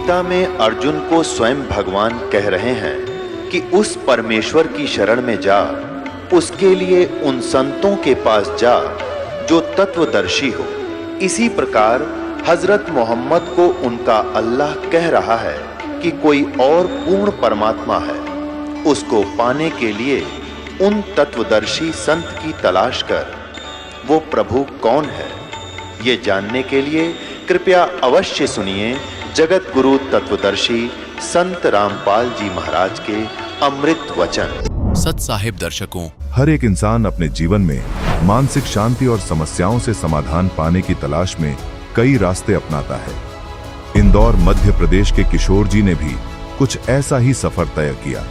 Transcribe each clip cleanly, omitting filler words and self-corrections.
गीता में अर्जुन को स्वयं भगवान कह रहे हैं कि उस परमेश्वर की शरण में जा, उसके लिए उन संतों के पास जा जो तत्वदर्शी हो। इसी प्रकार हजरत मोहम्मद को उनका अल्लाह कह रहा है कि कोई और पूर्ण परमात्मा है, उसको पाने के लिए उन तत्वदर्शी संत की तलाश कर। वो प्रभु कौन है, ये जानने के लिए कृपया अवश्य सुनिए जगत गुरु तत्वदर्शी संत रामपाल जी महाराज के अमृत वचन। सत साहिब दर्शकों, हर एक इंसान अपने जीवन में मानसिक शांति और समस्याओं से समाधान पाने की तलाश में कई रास्ते अपनाता है। इंदौर मध्य प्रदेश के किशोर जी ने भी कुछ ऐसा ही सफर तय किया।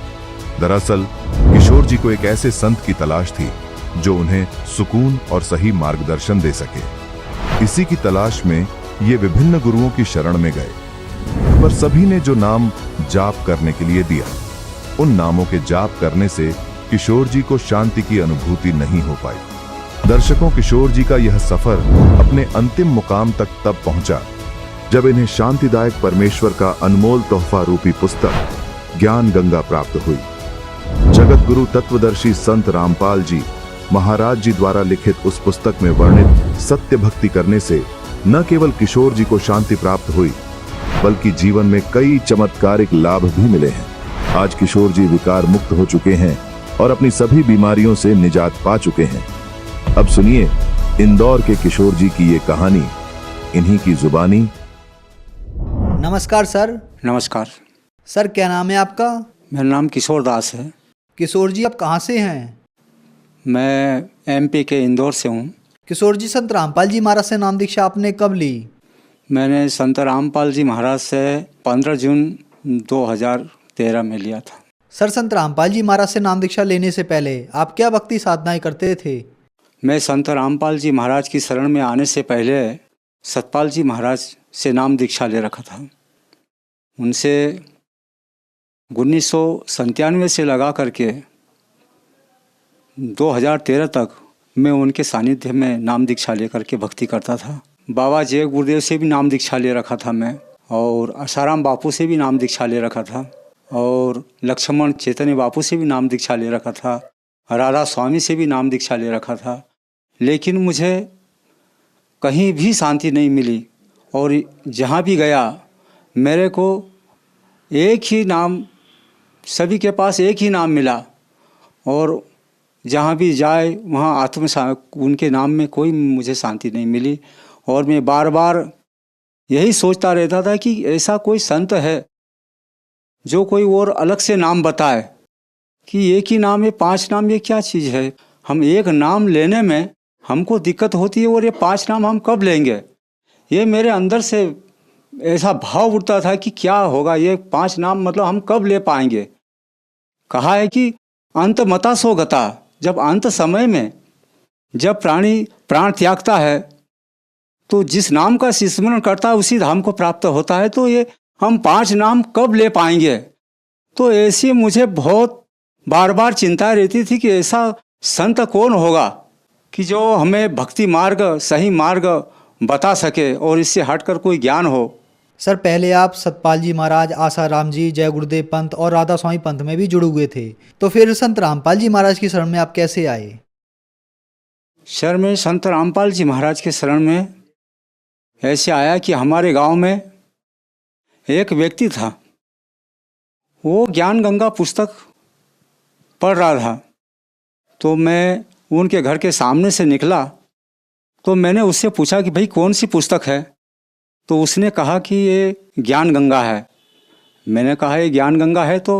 दरअसल किशोर जी को एक ऐसे संत की तलाश थी जो उन्हें सुकून और सही मार्गदर्शन दे सके। इसी की तलाश में ये विभिन्न गुरुओं की शरण में गए, पर सभी ने जो नाम जाप करने के लिए दिया, उन नामों के जाप करने से किशोर जी को शांति की अनुभूति नहीं हो पाई। दर्शकों, किशोर जी का यह सफर अपने अंतिम मुकाम तक तब पहुंचा जब इन्हें शांतिदायक परमेश्वर का अनमोल तोहफा रूपी पुस्तक ज्ञान गंगा प्राप्त हुई। जगत गुरु तत्वदर्शी संत रामपाल जी महाराज जी द्वारा लिखित उस पुस्तक में वर्णित सत्य भक्ति करने से न केवल किशोर जी को शांति प्राप्त हुई, बल्कि जीवन में कई चमत्कारिक लाभ भी मिले हैं। आज किशोर जी विकार मुक्त हो चुके हैं और अपनी सभी बीमारियों से निजात पा चुके हैं। अब सुनिए इंदौर के किशोर जी की ये कहानी, इन्हीं की जुबानी। नमस्कार सर। नमस्कार सर, क्या नाम है आपका? मेरा नाम किशोर दास है। किशोर जी, आप कहाँ से हैं? मैं एमपी के इंदौर से हूँ। किशोर जी, संत रामपाल जी महाराज से नाम दीक्षा आपने कब ली? मैंने संत रामपाल जी महाराज से 15 जून 2013 में लिया था। सर, संत रामपाल जी महाराज से नाम दीक्षा लेने से पहले आप क्या भक्ति साधनाएं करते थे? मैं संत रामपाल जी महाराज की शरण में आने से पहले सतपाल जी महाराज से नाम दीक्षा ले रखा था। उनसे 1997 से लगा करके 2013 तक मैं उनके सानिध्य में नाम दीक्षा लेकर के भक्ति करता था। बाबा जय गुरुदेव से भी नाम दीक्षा ले रखा था मैं, और आसाराम बापू से भी नाम दीक्षा ले रखा था, और लक्ष्मण चैतन्य बापू से भी नाम दीक्षा ले रखा था, राधा स्वामी से भी नाम दीक्षा ले रखा था। लेकिन मुझे कहीं भी शांति नहीं मिली, और जहाँ भी गया मेरे को एक ही नाम, सभी के पास एक ही नाम मिला, और जहाँ भी जाए वहाँ उनके नाम में कोई मुझे शांति नहीं मिली। और मैं बार बार यही सोचता रहता था कि ऐसा कोई संत है जो कोई और अलग से नाम बताए कि एक ही नाम है, 5 नाम, ये क्या चीज़ है। हम एक नाम लेने में हमको दिक्कत होती है, और ये 5 नाम हम कब लेंगे। ये मेरे अंदर से ऐसा भाव उठता था कि क्या होगा, ये 5 नाम मतलब हम कब ले पाएंगे। कहा है कि अंत मता सो गता, जब अंत समय में जब प्राणी प्राण त्यागता है तो जिस नाम का स्मरण करता है उसी धाम को प्राप्त होता है। तो ये हम 5 नाम कब ले पाएंगे। तो ऐसी मुझे बहुत बार बार चिंता रहती थी कि ऐसा संत कौन होगा कि जो हमें भक्ति मार्ग, सही मार्ग बता सके और इससे हटकर कोई ज्ञान हो। सर, पहले आप सतपाल जी महाराज, आसाराम जी, जय गुरुदेव पंथ और राधा स्वामी पंथ में भी जुड़े हुए थे, तो फिर संत रामपाल जी महाराज की शरण में आप कैसे आए? सर, मैं संत रामपाल जी महाराज के शरण में ऐसे आया कि हमारे गांव में एक व्यक्ति था, वो ज्ञान गंगा पुस्तक पढ़ रहा था। तो मैं उनके घर के सामने से निकला, तो मैंने उससे पूछा कि भाई कौन सी पुस्तक है। तो उसने कहा कि ये ज्ञान गंगा है। मैंने कहा ये ज्ञान गंगा है तो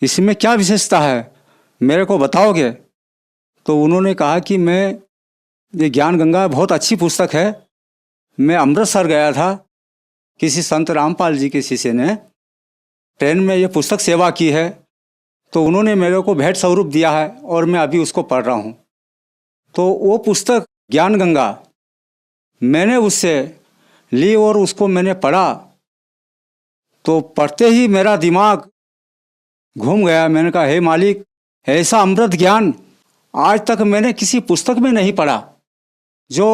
इसमें क्या विशेषता है, मेरे को बताओगे। तो उन्होंने कहा कि ये ज्ञान गंगा बहुत अच्छी पुस्तक है। मैं अमृतसर गया था, किसी संत रामपाल जी के शिष्य ने ट्रेन में ये पुस्तक सेवा की है, तो उन्होंने मेरे को भेंट स्वरूप दिया है और मैं अभी उसको पढ़ रहा हूँ। तो वो पुस्तक ज्ञान गंगा मैंने उससे ली और उसको मैंने पढ़ा। तो पढ़ते ही मेरा दिमाग घूम गया। मैंने कहा, हे मालिक, ऐसा अमृत ज्ञान आज तक मैंने किसी पुस्तक में नहीं पढ़ा जो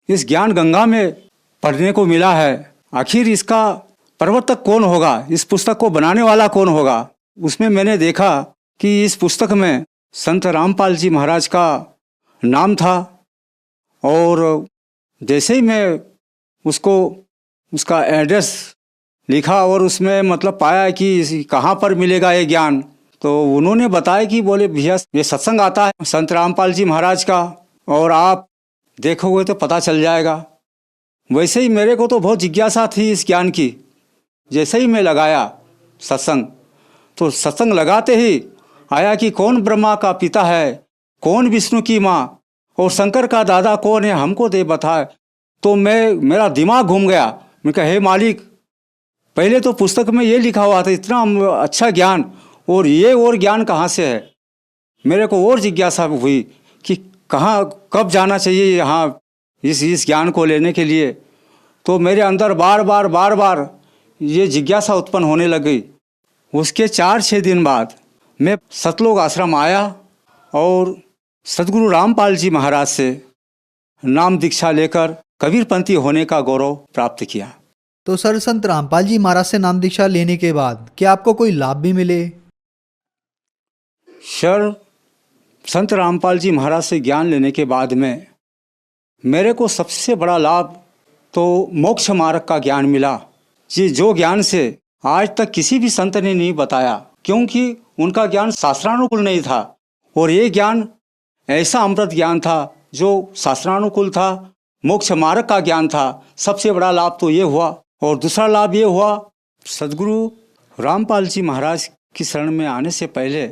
इस ज्ञान गंगा में पढ़ने को मिला है। आखिर इसका प्रवर्तक कौन होगा, इस पुस्तक को बनाने वाला कौन होगा। उसमें मैंने देखा कि इस पुस्तक में संत रामपाल जी महाराज का नाम था, और जैसे ही मैं उसका एड्रेस लिखा और उसमें मतलब पाया कि कहाँ पर मिलेगा ये ज्ञान, तो उन्होंने बताया कि बोले भैया ये सत्संग आता है संत रामपाल जी महाराज का, और आप देखोगे तो पता चल जाएगा। वैसे ही मेरे को तो बहुत जिज्ञासा थी इस ज्ञान की। जैसे ही मैं लगाया सत्संग, तो सत्संग लगाते ही आया कि कौन ब्रह्मा का पिता है, कौन विष्णु की माँ, और शंकर का दादा कौन है, हमको दे बताए। तो मेरा दिमाग घूम गया। मैं कहा हे मालिक, पहले तो पुस्तक में ये लिखा हुआ था इतना अच्छा ज्ञान, और ये और ज्ञान कहाँ से है। मेरे को और जिज्ञासा हुई कि कहाँ कब जाना चाहिए यहाँ इस ज्ञान को लेने के लिए। तो मेरे अंदर बार बार ये जिज्ञासा उत्पन्न होने लग गई। उसके 4-6 दिन बाद मैं सतलोक आश्रम आया और सद्गुरु रामपाल जी महाराज से नाम दीक्षा लेकर कबीरपंथी होने का गौरव प्राप्त किया। तो सर, संत रामपाल जी महाराज से नाम दीक्षा लेने के बाद क्या आपको कोई लाभ भी मिले? सर, संत रामपाल जी महाराज से ज्ञान लेने के बाद में मेरे को सबसे बड़ा लाभ तो मोक्ष मार्ग का ज्ञान मिला जी, जो ज्ञान से आज तक किसी भी संत ने नहीं बताया, क्योंकि उनका ज्ञान शास्त्रानुकूल नहीं था। और ये ज्ञान ऐसा अमृत ज्ञान था जो शास्त्रानुकूल था, मोक्ष मार्ग का ज्ञान था। सबसे बड़ा लाभ तो ये हुआ। और दूसरा लाभ ये हुआ, सद्गुरु रामपाल जी महाराज की शरण में आने से पहले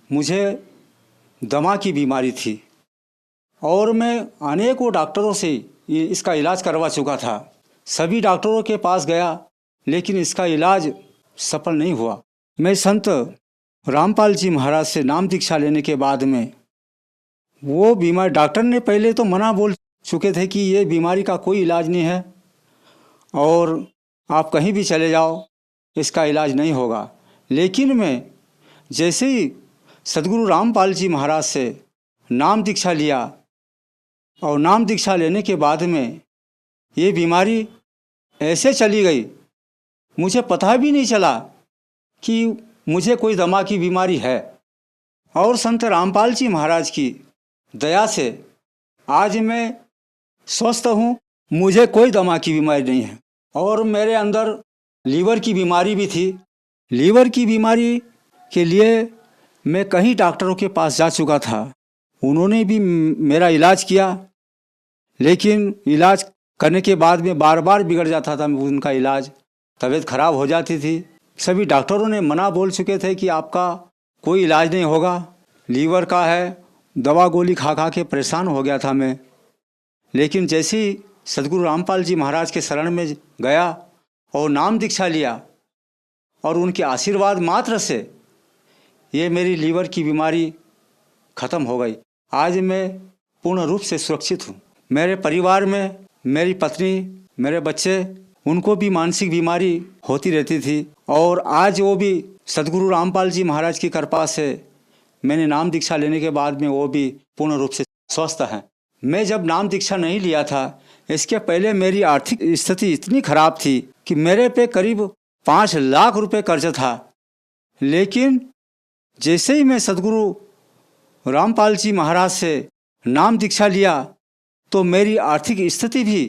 मुझे दमा की बीमारी थी, और मैं अनेकों डॉक्टरों से इसका इलाज करवा चुका था। सभी डॉक्टरों के पास गया, लेकिन इसका इलाज सफल नहीं हुआ। मैं संत रामपाल जी महाराज से नाम दीक्षा लेने के बाद में वो बीमारी, डॉक्टर ने पहले तो मना बोल चुके थे कि ये बीमारी का कोई इलाज नहीं है, और आप कहीं भी चले जाओ इसका इलाज नहीं होगा। लेकिन मैं जैसे ही सद्गुरु रामपाल जी महाराज से नाम दीक्षा लिया, और नाम दीक्षा लेने के बाद में ये बीमारी ऐसे चली गई, मुझे पता भी नहीं चला कि मुझे कोई दमा की बीमारी है। और संत रामपाल जी महाराज की दया से आज मैं स्वस्थ हूँ, मुझे कोई दमा की बीमारी नहीं है। और मेरे अंदर लीवर की बीमारी भी थी। लीवर की बीमारी के लिए मैं कई डॉक्टरों के पास जा चुका था, उन्होंने भी मेरा इलाज किया, लेकिन इलाज करने के बाद में बार बार बिगड़ जाता था उनका इलाज, तबीयत खराब हो जाती थी। सभी डॉक्टरों ने मना बोल चुके थे कि आपका कोई इलाज नहीं होगा, लीवर का है। दवा गोली खा खा के परेशान हो गया था मैं। लेकिन जैसे ही सद्गुरु रामपाल जी महाराज के शरण में गया और नाम दीक्षा लिया, और उनके आशीर्वाद मात्र से ये मेरी लीवर की बीमारी ख़त्म हो गई। आज मैं पूर्ण रूप से सुरक्षित हूँ। मेरे परिवार में मेरी पत्नी, मेरे बच्चे, उनको भी मानसिक बीमारी होती रहती थी, और आज वो भी सद्गुरु रामपाल जी महाराज की कृपा से मैंने नाम दीक्षा लेने के बाद में वो भी पूर्ण रूप से स्वस्थ हैं। मैं जब नाम दीक्षा नहीं लिया था, इसके पहले मेरी आर्थिक स्थिति इतनी खराब थी कि मेरे पे करीब 5 लाख रुपए कर्ज था। लेकिन जैसे ही मैं सद्गुरु रामपाल जी महाराज से नाम दीक्षा लिया, तो मेरी आर्थिक स्थिति भी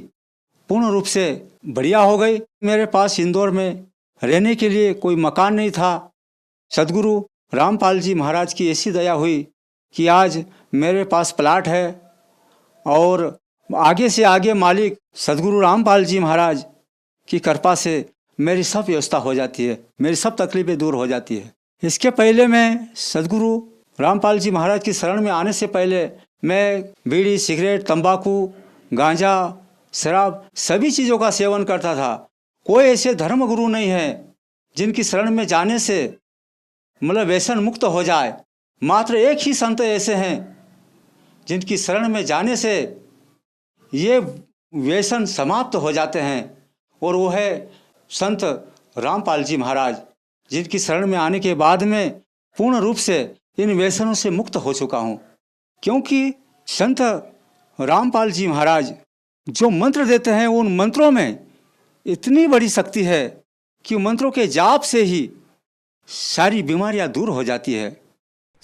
पूर्ण रूप से बढ़िया हो गई। मेरे पास इंदौर में रहने के लिए कोई मकान नहीं था। सद्गुरु रामपाल जी महाराज की ऐसी दया हुई कि आज मेरे पास प्लाट है, और आगे से आगे मालिक सद्गुरु रामपाल जी महाराज की कृपा से मेरी सब व्यवस्था हो जाती है, मेरी सब तकलीफें दूर हो जाती है। इसके पहले मैं सद्गुरु रामपाल जी महाराज की शरण में आने से पहले मैं बीड़ी, सिगरेट, तंबाकू, गांजा, शराब सभी चीज़ों का सेवन करता था। कोई ऐसे धर्म गुरु नहीं है जिनकी शरण में जाने से मतलब व्यसन मुक्त हो जाए। मात्र एक ही संत ऐसे हैं जिनकी शरण में जाने से ये व्यसन समाप्त हो जाते हैं, और वो है संत रामपाल जी महाराज, जिनकी शरण में आने के बाद में पूर्ण रूप से इन व्यसनों से मुक्त हो चुका हूँ। क्योंकि संत रामपाल जी महाराज जो मंत्र देते हैं, उन मंत्रों में इतनी बड़ी शक्ति है कि मंत्रों के जाप से ही सारी बीमारियां दूर हो जाती है।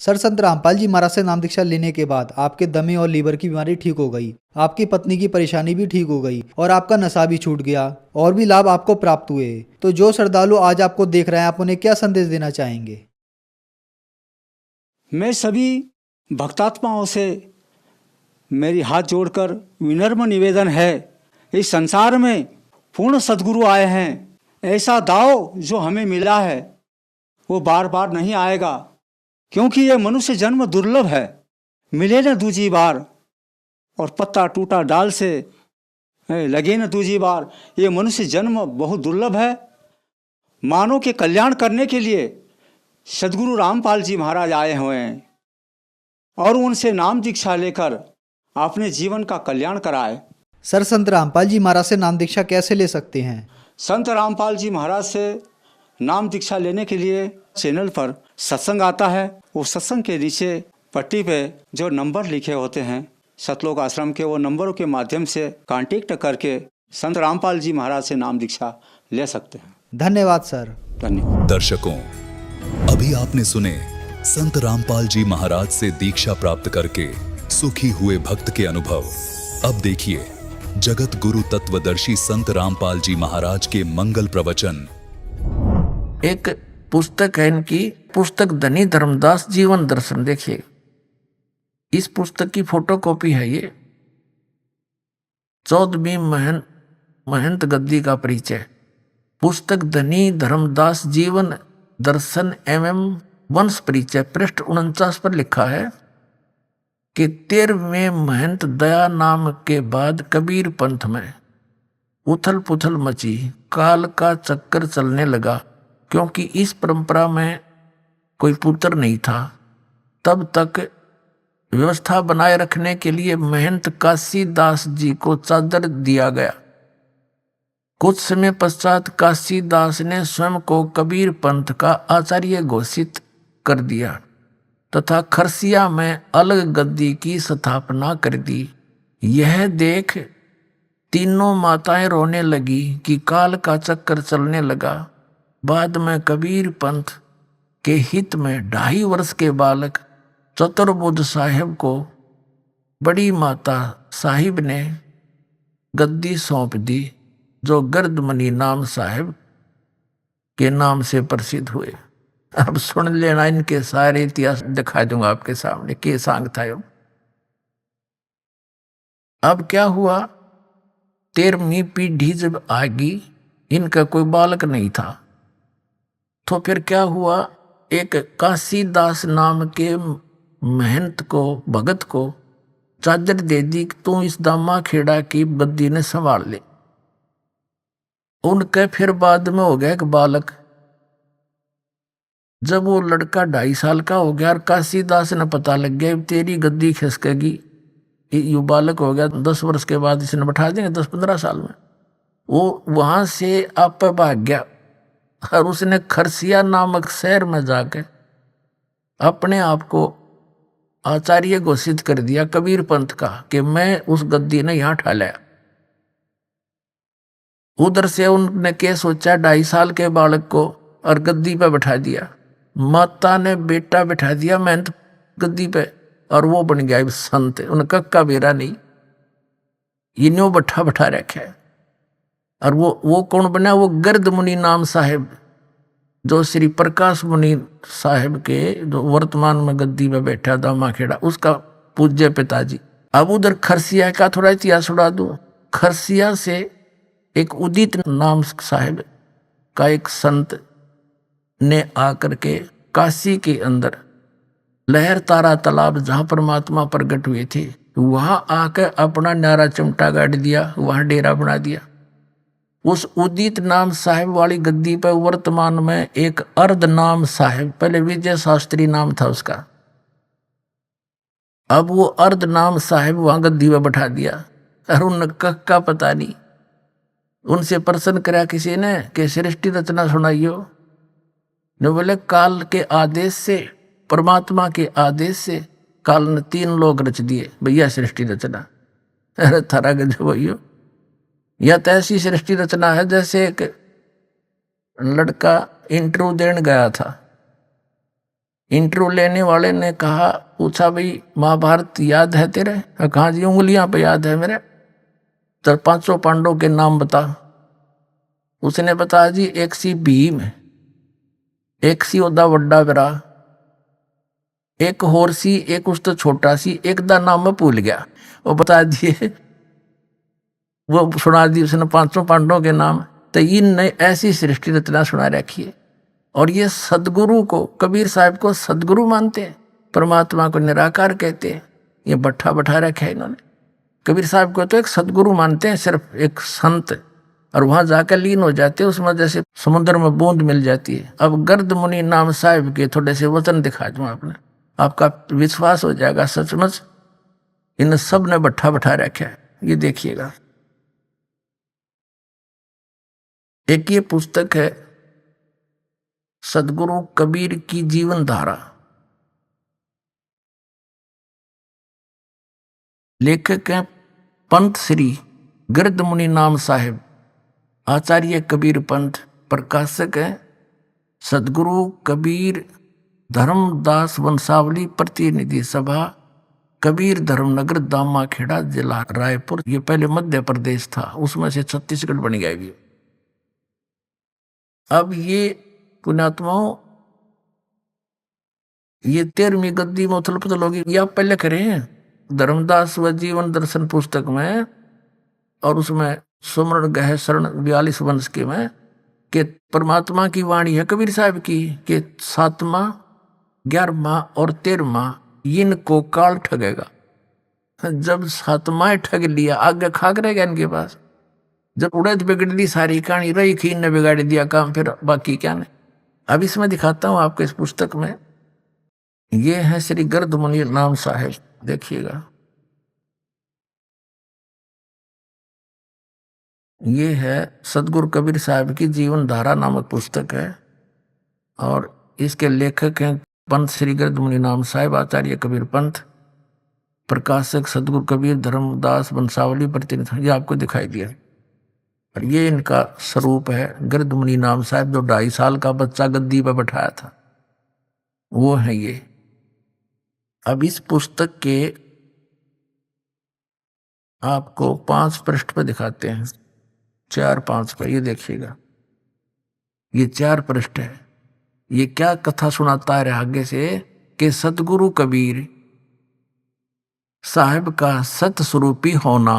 सर, संत रामपाल जी महाराज से नाम दीक्षा लेने के बाद आपके दमे और लीवर की बीमारी ठीक हो गई, आपकी पत्नी की परेशानी भी ठीक हो गई और आपका नशा भी छूट गया और भी लाभ आपको प्राप्त हुए। तो जो श्रद्धालु आज आपको देख रहे हैं, आप उन्हें क्या संदेश देना चाहेंगे? मैं सभी भक्तात्माओं से मेरी हाथ जोड़कर विनम्र निवेदन है, इस संसार में पूर्ण सद्गुरु आए हैं। ऐसा दाव जो हमें मिला है वो बार बार नहीं आएगा, क्योंकि ये मनुष्य जन्म दुर्लभ है, मिले न दूजी बार। और पत्ता टूटा डाल से लगे न दूजी बार। ये मनुष्य जन्म बहुत दुर्लभ है। मानव के कल्याण करने के लिए सद्गुरु रामपाल जी महाराज आए हुए हैं और उनसे नाम दीक्षा लेकर अपने जीवन का कल्याण कराए। सर, संत रामपाल जी महाराज से नाम दीक्षा कैसे ले सकते हैं? संत रामपाल जी महाराज से नाम दीक्षा लेने के लिए चैनल पर सत्संग आता है। वो सत्संग के नीचे पट्टी पे जो नंबर लिखे होते हैं सतलोक आश्रम के, वो नंबरों के माध्यम से कांटेक्ट करके संत रामपाल जी महाराज से नाम दीक्षा ले सकते हैं। धन्यवाद सर। धन्यवाद। दर्शकों, अभी आपने सुने संत रामपाल जी महाराज से दीक्षा प्राप्त करके सुखी हुए भक्त के अनुभव। अब देखिए जगत गुरु तत्वदर्शी संत रामपाल जी महाराज के मंगल प्रवचन। एक पुस्तक है इनकी, पुस्तक धनी धर्मदास जीवन दर्शन। देखिए, इस पुस्तक की फोटोकॉपी है ये। 14वीं महंत गद्दी का परिचय। पुस्तक धनी धर्मदास जीवन दर्शन एवं वंश परिचय, पृष्ठ 49 पर लिखा है कि 13वें महंत दया नाम के बाद कबीर पंथ में उथल पुथल मची, काल का चक्कर चलने लगा। क्योंकि इस परंपरा में कोई पुत्र नहीं था, तब तक व्यवस्था बनाए रखने के लिए महंत काशी दास जी को चादर दिया गया। कुछ समय पश्चात काशी दास ने स्वयं को कबीर पंथ का आचार्य घोषित कर दिया तथा खरसिया में अलग गद्दी की स्थापना कर दी। यह देख तीनों माताएं रोने लगी कि काल का चक्कर चलने लगा। बाद में कबीर पंथ के हित में 2.5 वर्ष के बालक चतुर्बुद्ध साहिब को बड़ी माता साहिब ने गद्दी सौंप दी, जो गर्दमनी नाम साहिब के नाम से प्रसिद्ध हुए। अब सुन लेना, इनके सारे इतिहास दिखा दूंगा आपके सामने के सांग था यो। अब क्या हुआ, 13वीं पीढ़ी जब आगी, इनका कोई बालक नहीं था। तो फिर क्या हुआ, एक काशी दास नाम के महंत को, भगत को चादर दे दी कि तू इस दामा खेड़ा की गद्दी ने संभाल ले। उनके फिर बाद में हो गया एक बालक। जब वो लड़का 2.5 साल का हो गया और काशी दास ने पता लग गया तेरी गद्दी खिसकेगी, ये बालक हो गया 10 वर्ष के बाद इसने बैठा देंगे 10-15 साल में। वो वहां से आप भाग गया और उसने खरसिया नामक शहर में जाके अपने आप को आचार्य घोषित कर दिया कबीर पंथ का, कि मैं उस गद्दी ने यहां ठा लिया। उधर से उनने क्या सोचा, 2.5 साल के बालक को और गद्दी पे बैठा दिया। माता ने बेटा बैठा दिया महंत गद्दी पे और वो बन गया संत। उनका का बेरा नहीं, इन्हों बैठा बैठा रखा है। और वो कौन बना, वो गर्द मुनि नाम साहिब, जो श्री प्रकाश मुनि साहिब के जो वर्तमान में गद्दी में बैठा दामा खेड़ा, उसका पूज्य पिताजी। अब उधर खरसिया का थोड़ा इतिहास उड़ा दूं। खरसिया से एक उदित नाम साहिब का एक संत ने आकर के काशी के अंदर लहर तारा तालाब जहाँ परमात्मा प्रकट हुए थे, वहाँ आकर अपना न्यारा चिमटा गाड़ दिया, वहाँ डेरा बना दिया। उस उदित नाम साहिब वाली गद्दी पर वर्तमान में एक अर्ध नाम साहिब, पहले विजय शास्त्री नाम था उसका, अब वो अर्ध नाम साहिब वहां गद्दी पर बैठा दिया। और उन का पता नहीं। उनसे प्रश्न करा किसी ने कि सृष्टि रचना सुनाइयो। ने बोले काल के आदेश से, परमात्मा के आदेश से काल ने 3 लोग रच दिए भैया सृष्टि रचना। अरे थारा गजब भैया, यह तो ऐसी सृष्टि रचना है जैसे एक लड़का इंटरव्यू देने गया था। इंटरव्यू लेने वाले ने कहा, पूछा, भाई महाभारत याद है तेरे? कहा जी उंगलियां पे याद है मेरे। तो 500 पांडवों के नाम बता। उसने बताया जी एक सी भीम, एक सी ओदा वड्डा बिरा, एक होर सी, एक उस तो छोटा सी, एक दा नाम मैं भूल गया। वो बता दिए, वो सुना दी उसने 500 पांडवों के नाम। तो इनने ऐसी सृष्टि रचना सुना रखी है। और ये सदगुरु को, कबीर साहब को सदगुरु मानते हैं, परमात्मा को निराकार कहते हैं। ये बट्ठा बैठा रखा है इन्होंने। कबीर साहब को तो एक सदगुरु मानते हैं, सिर्फ एक संत, और वहां जाकर लीन हो जाते हैं उसमें, जैसे समुद्र में बूंद मिल जाती है। अब गर्द मुनि नाम साहिब के थोड़े से वचन दिखा दूं आपने, आपका विश्वास हो जाएगा सचमुच इन सब ने बट्ठा बैठा रखा है। ये देखिएगा, एक ये पुस्तक है सदगुरु कबीर की जीवन धारा। लेखक हैं पंत श्री गिरद मुनि नाम साहिब, आचार्य कबीर पंथ। प्रकाशक है सदगुरु कबीर धर्मदास वंशावली प्रतिनिधि सभा, कबीर धर्मनगर, दामा खेड़ा, जिला रायपुर। ये पहले मध्य प्रदेश था, उसमें से छत्तीसगढ़ बन गया भी। अब ये पुण्यात्माओं, ये 13वीं गद्दी में उथल पुथल होगी। ये आप पहले करें धर्मदास व जीवन दर्शन पुस्तक में, और उसमें सुमरण गह शरण 42 वंश के में कि परमात्मा की वाणी है कबीर साहब की कि 7वां 11वां और 13वां इनको काल ठगेगा। जब 7वां ठग लिया, आगे खाक रहेगा इनके पास। जब उड़द बिगड़ ली सारी कहानी, रही खीन ने बिगाड़ दिया काम, फिर बाकी क्या नहीं। अब इसमें दिखाता हूं आपको, इस पुस्तक में ये है श्री गिरद मुनि नाम साहिब, देखिएगा। ये है सदगुरु कबीर साहब की जीवन धारा नामक पुस्तक है, और इसके लेखक हैं पंत श्री गिरद मुनि नाम साहिब, आचार्य कबीर पंथ। प्रकाशक सदगुरु कबीर धर्मदास वंशावली प्रतिनिधि। ये आपको दिखाई दिया। और ये इनका स्वरूप है गिरद मुनि नाम साहब, जो 2.5 साल का बच्चा गद्दी पर बैठाया था, वो है ये। अब इस पुस्तक के आपको 5 पृष्ठ पे दिखाते हैं, 4-5 पे। ये देखिएगा, ये 4 पृष्ठ है। ये क्या कथा सुनाता है आगे से कि सतगुरु कबीर साहिब का सत स्वरूपी होना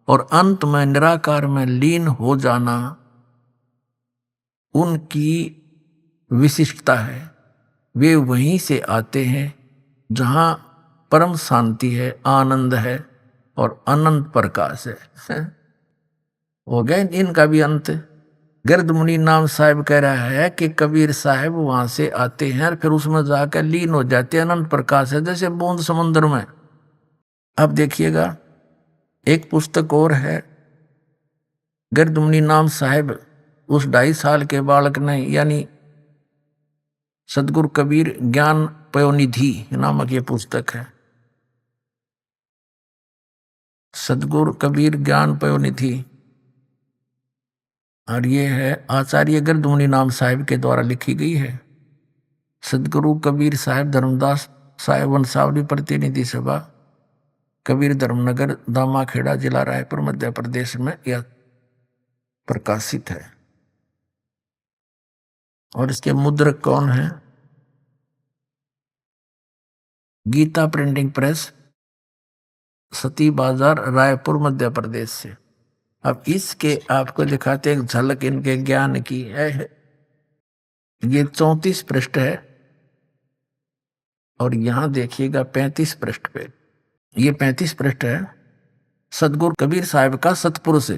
और अंत में निराकार में लीन हो जाना उनकी विशिष्टता है। वे वहीं से आते हैं जहां परम शांति है, आनंद है और अनंत प्रकाश है। हो गए इनका भी अंत। गिरद मुनि नाम साहिब कह रहा है कि कबीर साहिब वहां से आते हैं और फिर उसमें जाकर लीन हो जाते हैं, अनंत प्रकाश है जैसे बूंद समुद्र में। अब देखिएगा एक पुस्तक और है, गिरद मुनि नाम साहिब उस 2.5 साल के बालक ने, यानी सदगुरु कबीर ज्ञान पयोनिधि नामक ये पुस्तक है, सदगुरु कबीर ज्ञान पयोनिधि। और ये है आचार्य गिरद मुनि नाम साहिब के द्वारा लिखी गई है। सदगुरु कबीर साहिब धर्मदास साहिब वंशावली प्रतिनिधि सभा, कबीर धर्मनगर, दामा खेड़ा, जिला रायपुर, मध्य प्रदेश में यह प्रकाशित है। और इसके मुद्रक कौन है? गीता प्रिंटिंग प्रेस, सती बाजार, रायपुर, मध्य प्रदेश से। अब इसके आपको दिखाते एक झलक इनके ज्ञान की है। ये 34 पृष्ठ है और यहां देखिएगा 35 पृष्ठ पे, ये 35 पृष्ठ है। सदगुरु कबीर साहिब का सतपुरुष,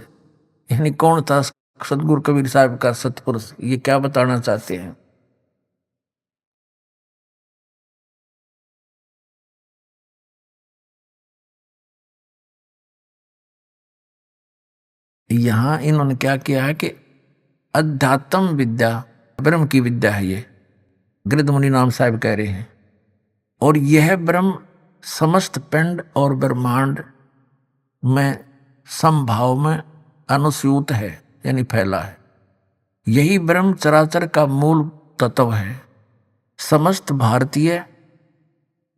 यानी कौन था सदगुरु कबीर साहिब का सतपुरुष, ये क्या बताना चाहते हैं? यहां इन्होंने क्या किया है कि अध्यात्म विद्या ब्रह्म की विद्या है, ये गिरद मुनि नाम साहिब कह रहे हैं। और यह ब्रह्म समस्त पिंड और ब्रह्मांड में समभाव में अनुस्यूत है यानी फैला है। यही ब्रह्म चराचर का मूल तत्व है। समस्त भारतीय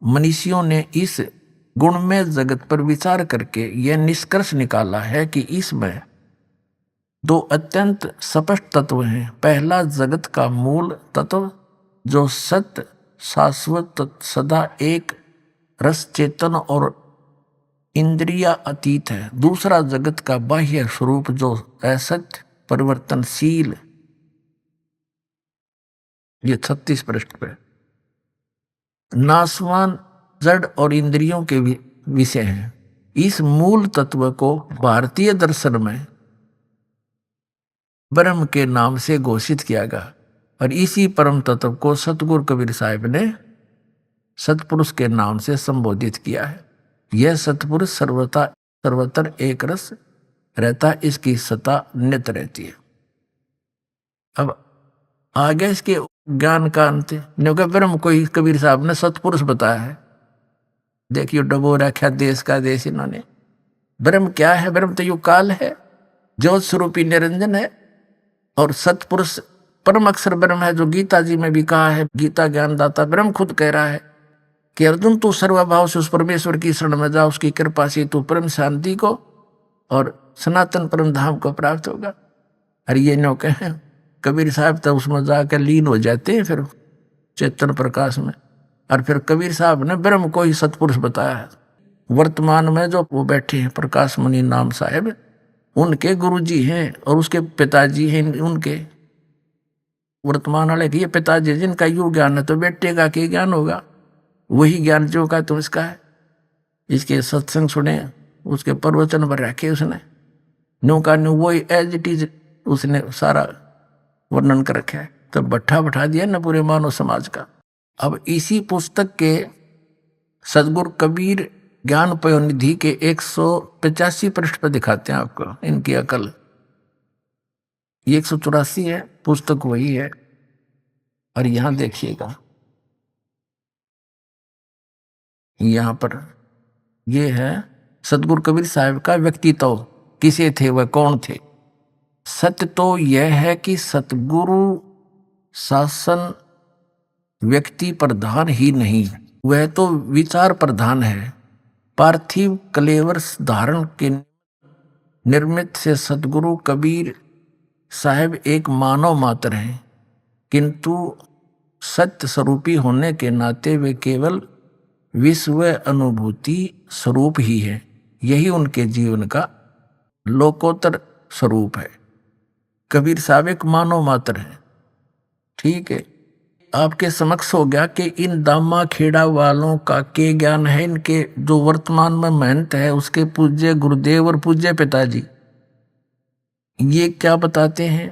मनीषियों ने इस गुणमय जगत पर विचार करके यह निष्कर्ष निकाला है कि इसमें दो अत्यंत स्पष्ट तत्व हैं। पहला जगत का मूल तत्व जो सत्य शाश्वत सदा एक रस चेतन और इंद्रिया अतीत है। दूसरा जगत का बाह्य स्वरूप जो असत्य परिवर्तनशील, ये 36 पृष्ठ पे, नाशवान जड़ और इंद्रियों के विषय हैं। इस मूल तत्व को भारतीय दर्शन में ब्रह्म के नाम से घोषित किया गया और इसी परम तत्व को सतगुरु कबीर साहिब ने सतपुरुष के नाम से संबोधित किया है। यह सतपुरुष सर्वत्र एक रस रहता, इसकी सत्ता नित्य रहती है। अब आगे इसके ज्ञान का अंत है। ब्रह्म को ही कबीर साहब ने सतपुरुष बताया है। देखिए डबो रखा देश का देश इन्होंने। ब्रह्म क्या है? ब्रह्म तो यु काल है, ज्योत स्वरूपी निरंजन है और सतपुरुष परम अक्षर ब्रह्म है, जो गीता जी में भी कहा है। गीता ज्ञानदाता ब्रह्म खुद कह रहा है कि अर्जुन तू सर्वभाव से उस परमेश्वर की शरण में जा, उसकी कृपा से तू परम शांति को और सनातन परम धाम को प्राप्त होगा। और ये नो कहें कबीर साहब तो उसमें जाकर लीन हो जाते हैं फिर चेतन प्रकाश में। और फिर कबीर साहब ने ब्रह्म को ही सतपुरुष बताया है। वर्तमान में जो वो बैठे हैं प्रकाश मुनि नाम साहेब, उनके गुरुजी हैं और उसके पिताजी हैं उनके। वर्तमान वाले के ये पिताजी जिनका यू ज्ञान है तो बेटे का क्या ज्ञान होगा? वही ज्ञान जो का तो इसका है। इसके सत्संग सुने, उसके प्रवचन पर रखे उसने, न्यू का न्यू वही एज इट इज उसने सारा वर्णन कर रखा है। तो बैठा दिया ना पूरे मानव समाज का। अब इसी पुस्तक के सदगुरु कबीर ज्ञान पयोनिधि के 185 पृष्ठ पर दिखाते हैं आपको इनकी अकल। ये 184 है, पुस्तक वही है। और यहां देखिएगा, यहां पर ये है सदगुरु कबीर साहब का व्यक्तित्व। किसे थे वह, कौन थे? सत्य तो यह है कि सतगुरु शासन व्यक्ति प्रधान ही नहीं, वह तो विचार प्रधान है। पार्थिव कलेवर धारण के निर्मित से सतगुरु कबीर साहब एक मानव मात्र हैं, किंतु सत्य स्वरूपी होने के नाते वे केवल विश्व अनुभूति स्वरूप ही है। यही उनके जीवन का लोकोत्तर स्वरूप है। कबीर साहब एक मानव मात्र है। ठीक है, आपके समक्ष हो गया कि इन दामा खेड़ा वालों का के ज्ञान है। इनके जो वर्तमान में महंत है उसके पूज्य गुरुदेव और पूज्य पिताजी ये क्या बताते हैं?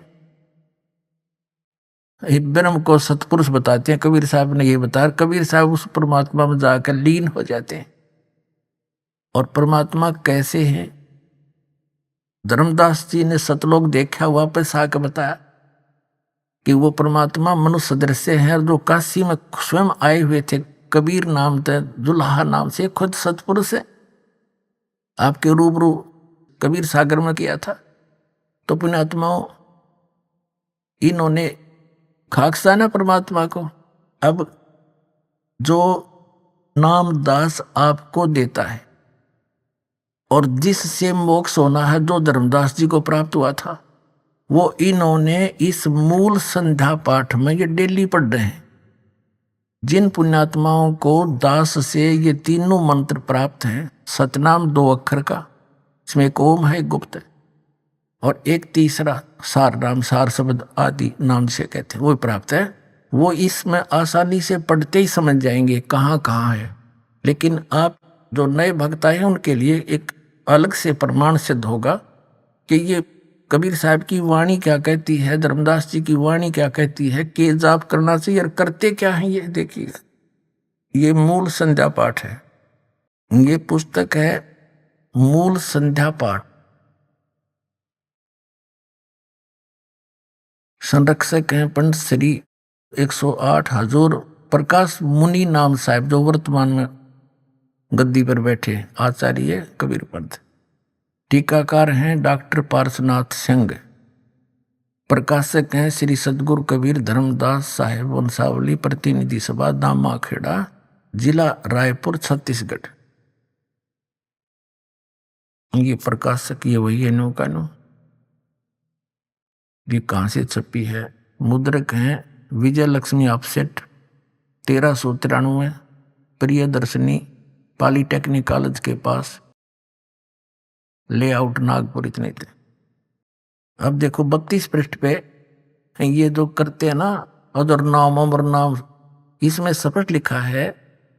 ब्रह्म को सतपुरुष बताते हैं। कबीर साहब ने ये बताया। कबीर साहब उस परमात्मा में जाकर लीन हो जाते हैं। और परमात्मा कैसे है? धर्मदास जी ने सतलोक देखा, वापस आकर बताया कि वो परमात्मा मनुष्य दृश्य है। जो काशी में स्वयं आए हुए थे, कबीर नाम थे, दुल्हा नाम से, खुद सतपुरुष है। आपके रूबरू कबीर सागर में किया था। तो पुण्यात्माओं, इन्होंने खाकसा ना परमात्मा को। अब जो नामदास आपको देता है और जिससे मोक्ष होना है, जो धर्मदास जी को प्राप्त हुआ था, वो इन्होंने इस मूल संध्या पाठ में ये डेली पढ़ रहे हैं। जिन पुण्यात्माओं को दास से ये तीनों मंत्र प्राप्त हैं, सतनाम 2 अक्षर का, इसमें एक ओम है, एक गुप्त है, और एक तीसरा सार नाम, सार शब्द आदि नाम से कहते हैं, वो प्राप्त है। वो इसमें आसानी से पढ़ते ही समझ जाएंगे कहाँ कहाँ है। लेकिन आप जो नए भक्त आए हैं उनके लिए एक अलग से प्रमाण सिद्ध होगा कि ये कबीर साहब की वाणी क्या कहती है, धर्मदास जी की वाणी क्या कहती है, के जाप करना चाहिए और करते क्या है। ये देखिए, ये मूल संध्या पाठ है। ये पुस्तक है मूल संध्या पाठ। संरक्षक हैं पंडित श्री 108 हजूर प्रकाश मुनि नाम साहब, जो वर्तमान में गद्दी पर बैठे आचार्य कबीर पंथ। टीकाकार हैं डॉक्टर पार्श्वनाथ सिंह, प्रकाशक हैं श्री सतगुरु कबीर धर्मदास साहेब वंशावली, प्रतिनिधि सभा दामाखेड़ा, जिला रायपुर, छत्तीसगढ़। ये प्रकाशक ये वही है नो का नो। ये कहाँ से छपी है? मुद्रक हैं Vijay Lakshmi offset, 1393, Priyadarshini, polytechnic college के पास, लेआउट नागपुर, इतने थे। अब देखो 32 पृष्ठ पे ये जो करते हैं ना अदर नाम अमर नाम, इसमें स्पष्ट लिखा है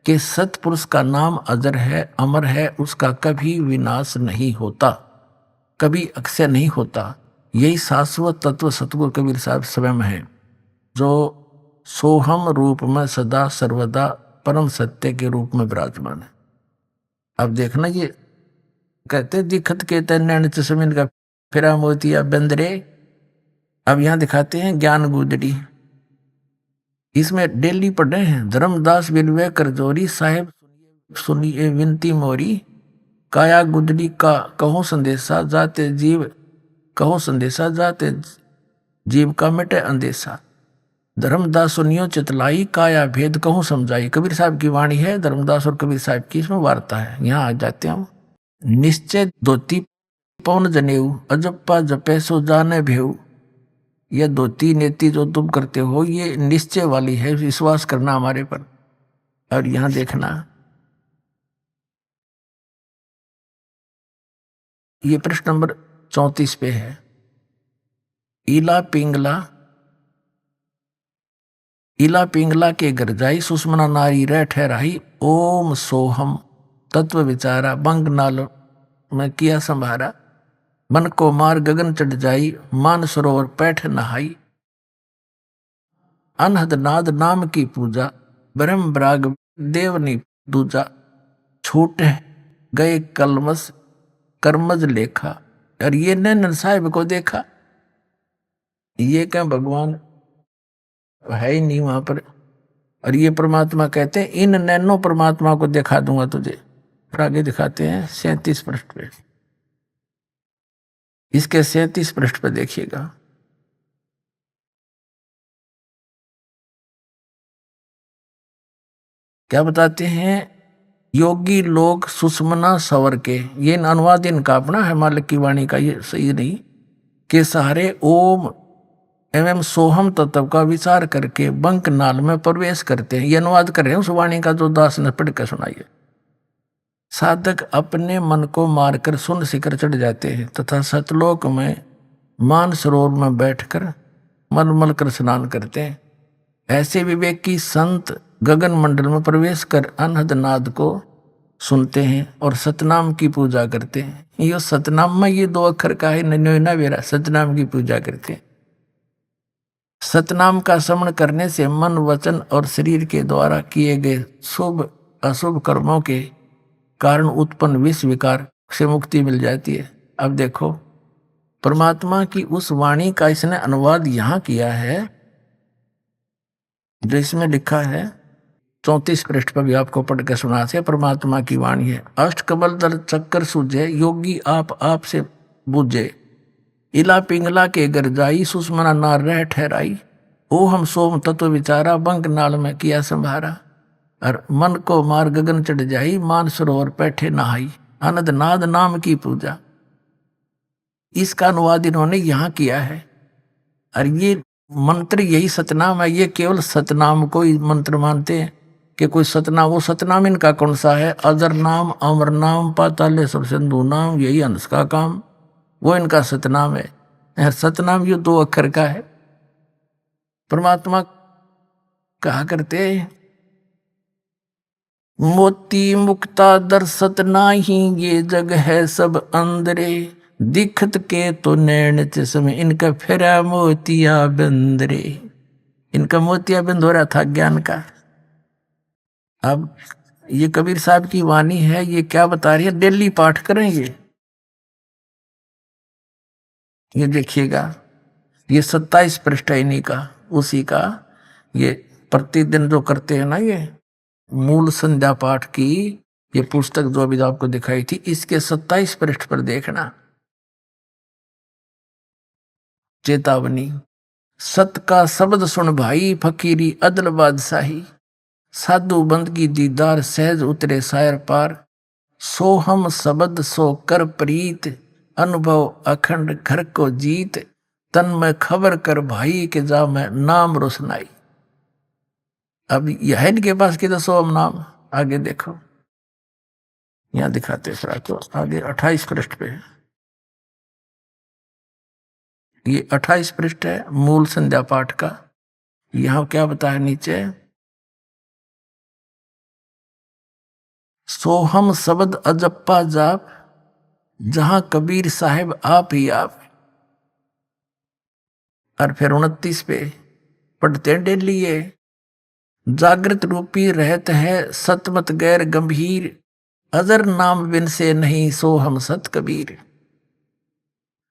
कि सतपुरुष का नाम अजर है, अमर है, उसका कभी विनाश नहीं होता, कभी अक्षय नहीं होता। यही शाश्वत तत्व सतगुरु कबीर साहब स्वयं है, जो सोहम रूप में सदा सर्वदा परम सत्य के रूप में विराजमान है। अब देखना, ये कहते दिखत के तैन चश्मिन का फिरा मोतिया बंदरे। अब यहां दिखाते हैं ज्ञान गुदड़ी, इसमें डेली पढ़ रहे हैं। धर्मदास बिलवे करजोरी साहेब सुनिए विनती मोरी, काया गुदड़ी का कहो संदेशा, जाते जीव कहो संदेशा, जाते जीव का मिटे अंदेशा। धर्मदास सुनियो चितलाई, काया भेद कहूँ समझाई। कबीर साहब की वाणी है, धर्मदास और कबीर साहब की इसमें वार्ता है। यहाँ आ जाते हैं हम। निश्चय धोती पौन जनेऊ, अजप्पा जपे सो जाने भेऊ। यह धोती नेति जो तुम करते हो ये निश्चय वाली है, विश्वास करना हमारे पर। और यहाँ देखना, ये प्रश्न नंबर 34 पे है। इला पिंगला के घर जाई, सुषमना नारी रह ठहराई। ओम सोहम तत्व विचारा, बंग नाल में किया संभारा। मन को मार गगन चढ़ जाई, मान सरोवर पैठ नहाई। अनहद नाद नाम की पूजा, ब्रह्म ब्राग देव नी दूजा। छूटे गए कलमस कर्मज लेखा। और ये नैनन साहिब को देखा, ये क्या भगवान है ही नहीं वहां पर। और ये परमात्मा कहते हैं इन नैनो परमात्मा को दिखा दूंगा तुझे। और आगे दिखाते हैं 37 पृष्ठ पे, इसके 37 पृष्ठ पे देखिएगा। क्या बताते हैं? योगी लोग सुषमना सवर के, ये अनुवाद इनका अपना है, मालिक की वाणी का, ये सही नहीं, के सहारे ओम एवं सोहम तत्व का विचार करके बंक नाल में प्रवेश करते हैं। ये अनुवाद कर रहे हैं उस वाणी का जो दास ने पढ़ कर सुनाइए। साधक अपने मन को मारकर सुन शिखर चढ़ जाते हैं तथा सतलोक में मान सरोवर में बैठकर मलमल कर स्नान करते हैं। ऐसे विवेकी संत गगन मंडल में प्रवेश कर अनहद नाद को सुनते हैं और सतनाम की पूजा करते हैं। ये सतनाम में ये 2 अक्षर का है, नन्योना वेरा, सतनाम की पूजा करते हैं। सतनाम का श्रवण करने से मन वचन और शरीर के द्वारा किए गए शुभ अशुभ कर्मों के कारण उत्पन्न विष विकार से मुक्ति मिल जाती है। अब देखो, परमात्मा की उस वाणी का इसने अनुवाद यहाँ किया है जो इसमें लिखा है 34 पृष्ठ पर भी आपको पढ़ के सुना से। परमात्मा की वाणी है। अष्ट कमल दल चक्कर सूझे, योगी आप से बूझे। इला पिंगला के घर जाई, सुषमना नार रह ठहराई। ओ हम सोम तत्व विचारा, बंक नाल में किया संभारा। और मन को मार गगन चढ़ जाई, मान सरोवर बैठे नहाई। आनंद नाद नाम की पूजा, इसका अनुवाद इन्होंने यहाँ किया है। और ये मंत्र यही सतनाम है। ये केवल सतनाम को ही मंत्र मानते हैं कि कोई सतनाम, वो सतनाम इनका कौन सा है? अजर नाम, अमर नाम, पातालेश्वर सिंधु नाम, यही हंस का काम, वो इनका सतनाम है। सतनाम ये 2 अक्षर का है। परमात्मा कहा करते मोती मुक्ता दर्शत नाही, ये जग है सब अंदरे। दिखत के तो नैन चश्मे, इनका फिरा मोतिया बंदरे। इनका मोतिया बंद हो रहा था ज्ञान का। अब ये कबीर साहब की वाणी है, ये क्या बता रही है? डेली पाठ करेंगे। ये देखिएगा, ये 27 पृष्ठ है इन्हीं का, उसी का। ये प्रतिदिन जो करते हैं ना, ये मूल संध्या पाठ की ये पुस्तक जो अभी आपको दिखाई थी, इसके 27 पृष्ठ पर देखना। चेतावनी। सत का शब्द सुन भाई, फकीरी अदल बादशाही। साधु बंदगी दीदार, सहज उतरे सायर पार। सो हम शब्द सो कर प्रीत, अनुभव अखंड घर को जीत। तन में खबर कर भाई के जा मैं नाम रोशनाई। अब यह है इनके पास कि दसो हम नाम। आगे देखो, यहां दिखाते सरा को आगे 28 पृष्ठ पे। ये 28 पृष्ठ है मूल संध्या पाठ का। यहां क्या बताया नीचे, सोहम शब्द अजप्पा जाप, जहां कबीर साहिब आप ही आप। और फिर 29 पे पढ़ते डेली ये, जागृत रूपी रहत है सतमत गैर गंभीर। अजर नाम बिन से नहीं सो हम सत कबीर।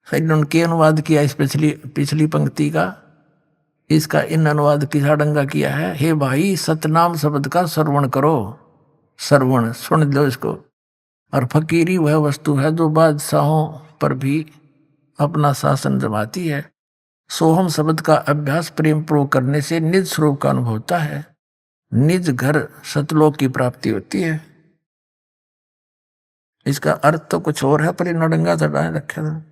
फिर उनके अनुवाद किया इस पिछली पंक्ति का, इसका इन अनुवाद की साडंगा किया है। हे भाई सतनाम शब्द का श्रवण करो, श्रवण सुन लो इसको। और फकीरी वह वस्तु है जो बादशाहों पर भी अपना शासन जमाती है। सोहम शब्द का अभ्यास प्रेम पूर्वक करने से निज स्वरूप का अनुभव होता है, निज घर सतलोक की प्राप्ति होती है। इसका अर्थ तो कुछ और है, पर इन नडंगा चढ़ाए रखे था।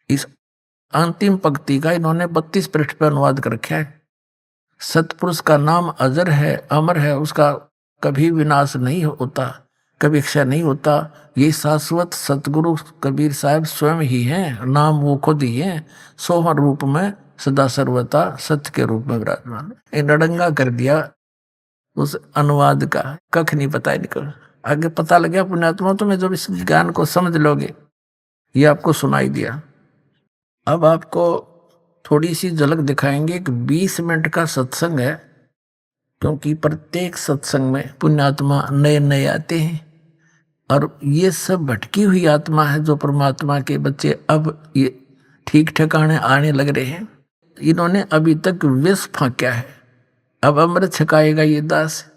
इस अंतिम पंक्ति का इन्होंने 32 पृष्ठ पर अनुवाद कर रखा है। सतपुरुष का नाम अजर है, अमर है, उसका कभी विनाश नहीं होता, कभी क्षय नहीं होता। ये शाश्वत सतगुरु कबीर साहब स्वयं ही हैं, नाम वो खुद ही हैं। सोहर रूप में सदा सर्वता सत्य के रूप में विराजमान। इन नडंगा कर दिया उस अनुवाद का, कख नहीं पता इनको। आगे पता लग गया पुण्यात्मा, तुम्हें जब इस ज्ञान को समझ लोगे, ये आपको सुनाई दिया। अब आपको थोड़ी सी झलक दिखाएंगे कि 20 मिनट का सत्संग है, क्योंकि प्रत्येक सत्संग में पुण्यात्मा नए नए आते हैं और ये सब भटकी हुई आत्मा है जो परमात्मा के बच्चे अब ये ठीक ठिकाने आने लग रहे हैं। इन्होंने अभी तक विष फांका है, अब अमृत छकाएगा ये दास,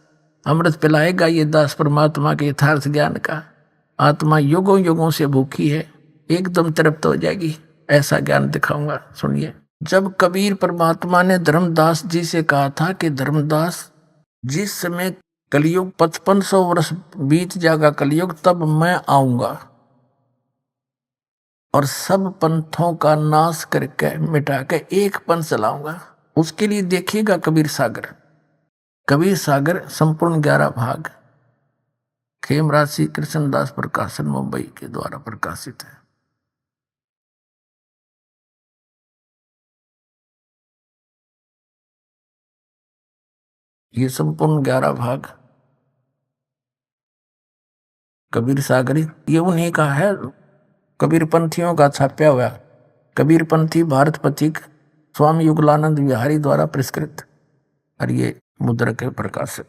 अमृत पिलाएगा ये दास परमात्मा के यथार्थ ज्ञान का। आत्मा युगों युगों से भूखी है, एकदम तृप्त हो जाएगी, ऐसा ज्ञान दिखाऊंगा। सुनिए, जब कबीर परमात्मा ने धर्मदास जी से कहा था कि धर्मदास, जिस समय कलयुग 5500 वर्ष बीत जाएगा कलयुग, तब मैं आऊंगा और सब पंथों का नाश करके मिटा के एक पंथ चलाऊंगा। उसके लिए देखिएगा कबीर सागर। कबीर सागर संपूर्ण 11 भाग खेमराज श्री कृष्णदास प्रकाशन मुंबई के द्वारा प्रकाशित है। ये संपूर्ण 11 भाग कबीर सागरी, ये उन्हीं का है, कबीर पंथियों का छापा हुआ। कबीर पंथी भारत पथिक स्वामी युगलानंद विहारी द्वारा पुरस्कृत, और ये मुद्रक के प्रकाशित।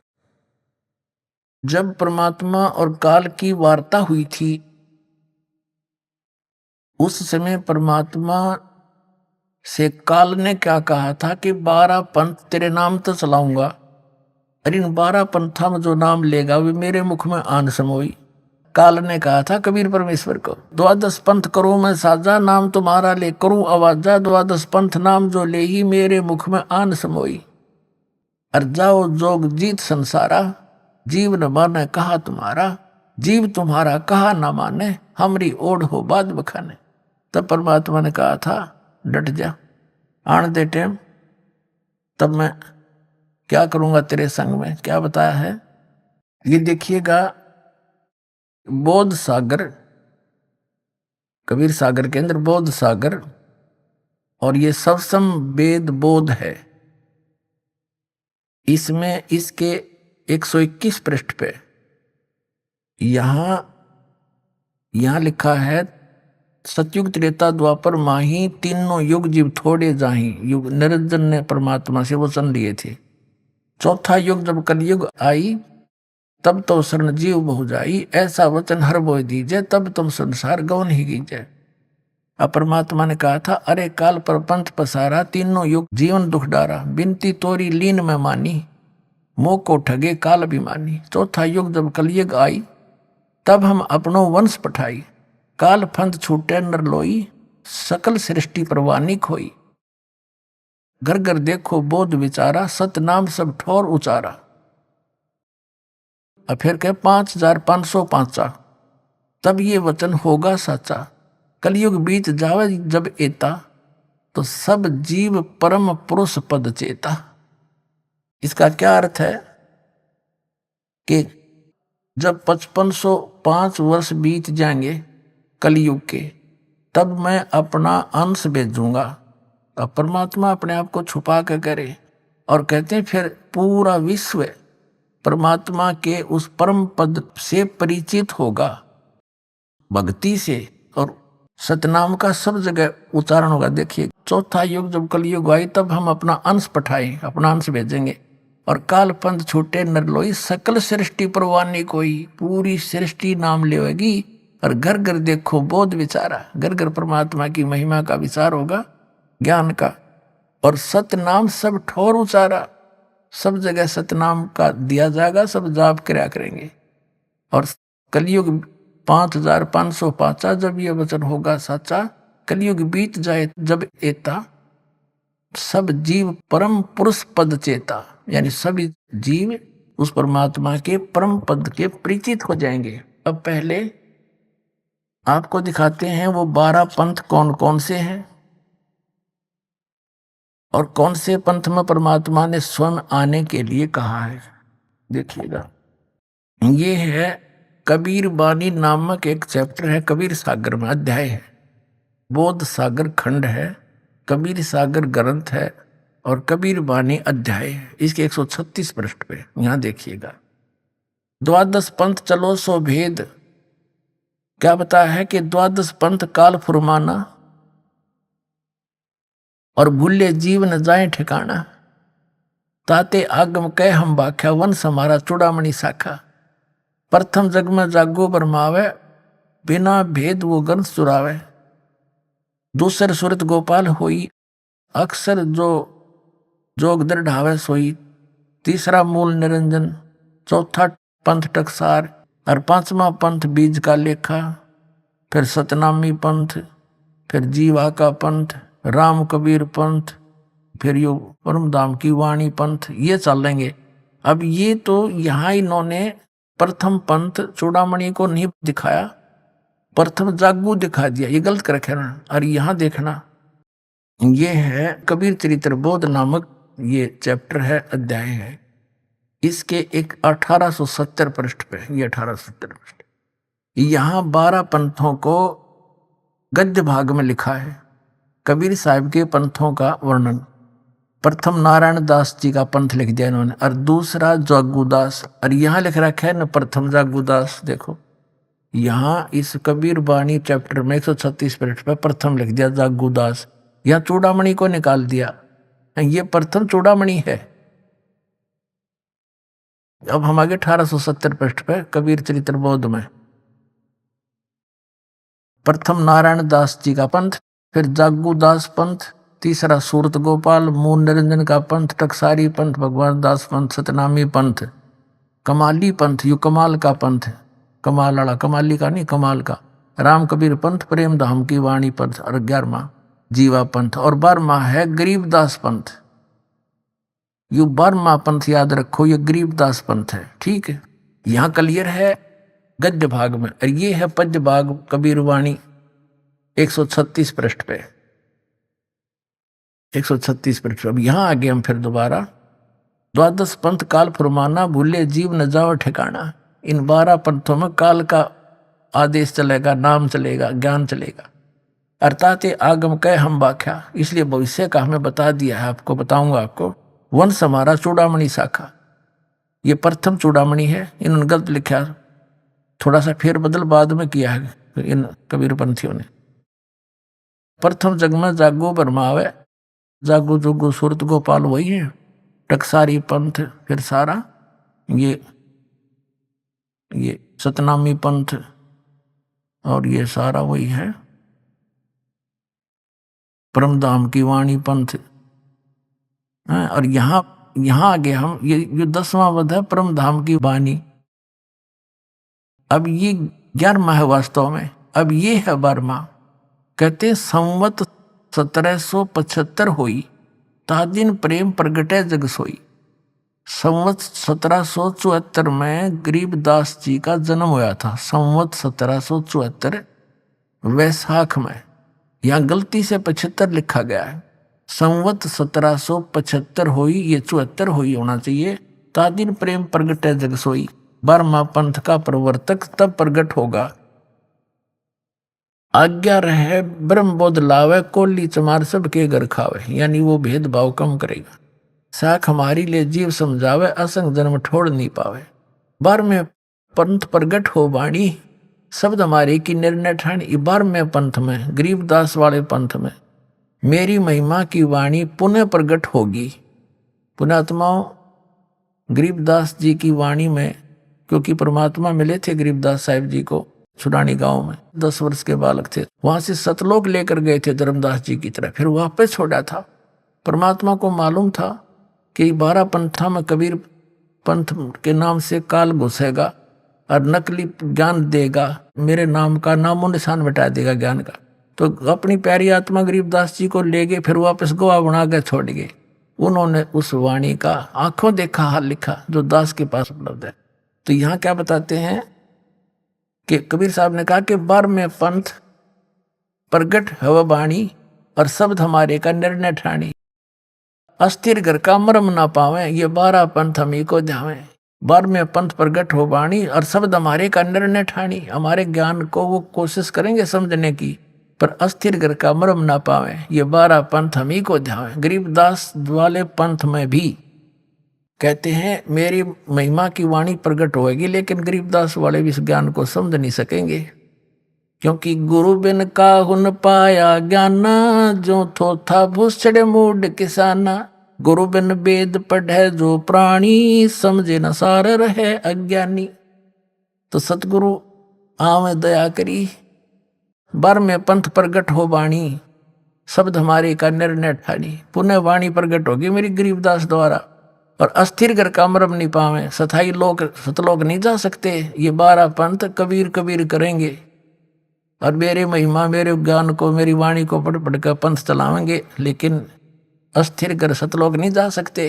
जब परमात्मा और काल की वार्ता हुई थी, उस समय परमात्मा से काल ने क्या कहा था कि 12 पंथ तेरे नाम तो चलाऊंगा, और इन 12 पंथा में जो नाम लेगा वे मेरे मुख में आन समोई। काल ने कहा था कबीर परमेश्वर को, 12 पंथ करो मैं साजा, नाम तुम्हारा ले करूं आवाजा। 12 पंथ नाम जो ले ही मेरे मुख में आन समोई। अर जाओ जोग जीत संसारा, जीव न माने कहा तुम्हारा। जीव तुम्हारा कहा न माने, हमरी ओढ़ हो बाद बखाने। तब परमात्मा ने कहा था डट जा, आन दे टेम, तब मैं क्या करूंगा तेरे संग में। क्या बताया है ये देखिएगा। बोध सागर, कबीर सागर के अंदर बोध सागर, और ये सबसम वेद बोध है। इसमें इसके 121 पृष्ठ पे यहां लिखा है, सतयुग त्रेता द्वापर माही, तीनों युग जीव थोड़े जाही। युग निरंजन ने परमात्मा से वचन लिए थे। चौथा युग जब कलयुग आई, तब तो शरण जीव बहु जाई। ऐसा वचन हर बोय दीजिए, तब तुम संसार गौन ही कीजिए। अब परमात्मा ने कहा था, अरे काल पर पंथ पसारा, तीनों युग जीवन दुख डारा। बिनती तोरी लीन में मानी, मोह को ठगे काल अभिमानी। चौथा युग जब कलयुग आई, तब हम अपनो वंश पठाई, काल फंद छूटे नर लोई, सकल सृष्टि परवानी खोई। घर घर देखो बोध विचारा, सतनाम सब ठोर उचारा। और फिर कहे 5505 तब ये वचन होगा साचा, कलयुग बीत जावे जब एता, तो सब जीव परम पुरुष पद चेता। इसका क्या अर्थ है कि जब 5505 वर्ष बीत जाएंगे कलयुग के, तब मैं अपना अंश भेजूंगा। अब परमात्मा अपने आप को छुपा के करे और कहते हैं फिर पूरा विश्व परमात्मा के उस परम पद से परिचित होगा, भक्ति से, और सतनाम का सब जगह उच्चारण होगा। देखिए, चौथा युग जब कलयुग आई तब हम अपना अंश पठाए, अपना अंश भेजेंगे। और काल पंथ छूटे नरलोई, सकल सृष्टि परवानी कोई, पूरी सृष्टि नाम लेगी। और घर घर देखो बोध विचारा, घर घर परमात्मा की महिमा का विचार होगा, ज्ञान का। और सतनाम सब ठोर उचारा, सब जगह सतनाम का दिया जाएगा, सब जाप किया करेंगे। और कलयुग 5505 जब ये वचन होगा साचा, कलयुग बीत जाए जब एता, सब जीव परम पुरुष पद चेता, यानी सभी जीव उस परमात्मा के परम पद के परिचित हो जाएंगे। अब पहले आपको दिखाते हैं वो 12 पंथ कौन कौन से हैं और कौन से पंथ में परमात्मा ने स्वयं आने के लिए कहा है। देखिएगा, ये है कबीर बानी नामक एक चैप्टर है, कबीर सागर में अध्याय है, बोध सागर खंड है, कबीर सागर ग्रंथ है और कबीर बानी अध्याय है। इसके 136 पृष्ठ पे यहां देखिएगा, 12 पंथ चलो सो भेद। क्या बताया है कि 12 पंथ काल फुरमाना और भूले जीव न जाए ठिकाना, ताते आगम कह हम बाख्या, वंश हमारा चूड़ामणि शाखा। प्रथम जग में जागो बरमावे, बिना भेद वो गंस चुरावे। दूसर सुरत गोपाल होई, अक्सर जो जोग दृढ़ावे सोई। तीसरा मूल निरंजन, चौथा पंथ टकसार और 5वां पंथ बीज का लेखा। फिर सतनामी पंथ, फिर जीवा का पंथ, राम कबीर पंथ, फिर यो परमधाम की वाणी पंथ, ये चलेंगे। अब ये तो यहाँ इन्होंने प्रथम पंथ चूड़ामणि को नहीं दिखाया, प्रथम जागू दिखा दिया, ये गलत कर रखे ना। और यहाँ देखना, ये है कबीर चरित्र बोध नामक ये चैप्टर है, अध्याय है। इसके एक 1870 पृष्ठ पे, ये 1870 पृष्ठ, यहाँ 12 पंथों को गद्य भाग में लिखा है। कबीर साहिब के पंथों का वर्णन, प्रथम नारायण दास जी का पंथ लिख दिया इन्होंने, और दूसरा जागूदास। और यहाँ लिख रखा है न प्रथम जागूदास। देखो यहाँ इस कबीर बानी चैप्टर में 136 पृष्ठ पे प्रथम लिख दिया जागूदास, यहाँ चूड़ामणि को निकाल दिया, ये प्रथम चूड़ामणि है। अब हम आगे 1870 पृष्ठ पे कबीर चरित्र बोध में, प्रथम नारायण दास जी का पंथ, फिर जागूदास पंथ, तीसरा सूरत गोपाल मूल निरंजन का पंथ, टकसारी पंथ, भगवान दास पंथ, सतनामी पंथ, कमाली पंथ, यू कमाल का पंथ, कमाल वाला, कमाली का नहीं कमाल का, राम कबीर पंथ, प्रेम धाम की वाणी पंथ, और 11वां जीवा पंथ, और 12वां है गरीबदास पंथ। यू 12वां पंथ याद रखो, ये गरीबदास पंथ है। ठीक है, यहाँ क्लियर है गद्य भाग में, और ये है पद्य भाग कबीर वाणी 136 पृष्ठ पे, 136 पृष्ठ। अब यहाँ आगे हम फिर दोबारा, 12 पंथ काल फुरमाना, भूले जीव न जाओ ठिकाना। इन 12 पंथों में काल का आदेश चलेगा, नाम चलेगा, ज्ञान चलेगा। अर्थात आगम कह हम बाख्या, इसलिए भविष्य का हमें बता दिया है, आपको बताऊंगा आपको। वंश हमारा चूड़ामणि शाखा, ये प्रथम चूड़ामणि है, इन्होंने गलत लिखा, थोड़ा सा फेर बदल बाद में किया है इन कबीर पंथियों ने। प्रथम जग में जागो बरमावे, जागो जोगो सूरत गोपाल वही है, टकसारी पंथ, फिर सारा ये सतनामी पंथ, और ये सारा वही है परमधाम की वाणी पंथ। और यहाँ आगे हम ये 10वां पद है परमधाम की वाणी, अब ये 11वां है वास्तव में, अब ये है 12वां। कहते संवत 1775 हुई, ता दिन प्रेम प्रगटे जग सोई। संवत 1774 में गरीबदास जी का जन्म हुआ था। संवत 1774 वैशाख में, यहाँ गलती से 75 लिखा गया है। संवत 1775 हुई, ये 74 हुई होना चाहिए। ता दिन प्रेम प्रगटे जग सोई, 12वां पंथ का प्रवर्तक तब प्रगट होगा। आज्ञा रहे ब्रह्म बोध लावे, कोली चमार सबके घर खावे, यानी वो भेदभाव कम करेगा। साख हमारी ले जीव समझावे, असंग जन्म ठोड़ नहीं पावे। 12वें पंथ प्रगट हो वाणी, शब्द हमारे की निर्णय ठाणी। 12वें पंथ में, गरीबदास वाले पंथ में, मेरी महिमा की वाणी पुनः प्रगट होगी। पुण्यात्माओं, गरीबदास जी की वाणी में, क्योंकि परमात्मा मिले थे गरीबदास साहिब जी को छुड़ानी गांव में, 10 वर्ष के बालक थे। वहां से सतलोक लेकर गए थे धर्मदास जी की तरह, फिर वापस छोड़ा था। परमात्मा को मालूम था कि 12 पंथा में कबीर पंथ के नाम से काल घुसेगा और नकली ज्ञान देगा, मेरे नाम का नामो निशान मिटा देगा ज्ञान का। तो अपनी प्यारी आत्मा गरीबदास जी को ले गए, फिर वापस गवाह बना के छोड़ गए। उन्होंने उस वाणी का आंखों देखा हाल लिखा जो दास के पास उपलब्ध है। तो यहाँ क्या बताते हैं कि कबीर साहब ने कहा कि 12वें पंथ प्रगट हव बाणी, और शब्द हमारे का निर्णय ठाणी। अस्थिर घर का मरम ना पावे, ये 12 पंथ हमी को ध्यावे। 12वें पंथ प्रगट हो बाणी, और शब्द हमारे का निर्णय ठाणी। हमारे ज्ञान को वो कोशिश करेंगे समझने की, पर अस्थिर घर का मरम ना पावे, ये 12 पंथ हमी को ध्यावे। गरीबदास वाले पंथ में भी कहते हैं मेरी महिमा की वाणी प्रकट होगी, लेकिन गरीबदास वाले भी इस ज्ञान को समझ नहीं सकेंगे, क्योंकि गुरु बिन काहुन पाया ज्ञाना, जो थोथा भूसड़े मूड किसाना। गुरु बिन वेद पढ़े जो प्राणी, समझे न सार रहे अज्ञानी। तो सतगुरु आवे दया करी, 12वें पंथ प्रगट हो वाणी, शब्द हमारे का निर्णय ठानी। पुनः वाणी प्रगट होगी मेरी गरीबदास द्वारा, और अस्थिर घर का मरम नहीं पावे, सथाई लोग सतलोक नहीं जा सकते। ये 12 पंथ कबीर कबीर करेंगे, और मेरे महिमा मेरे ज्ञान को मेरी वाणी को पढ़ पढ़ कर पंथ चलावेंगे, लेकिन अस्थिर घर सतलोक नहीं जा सकते।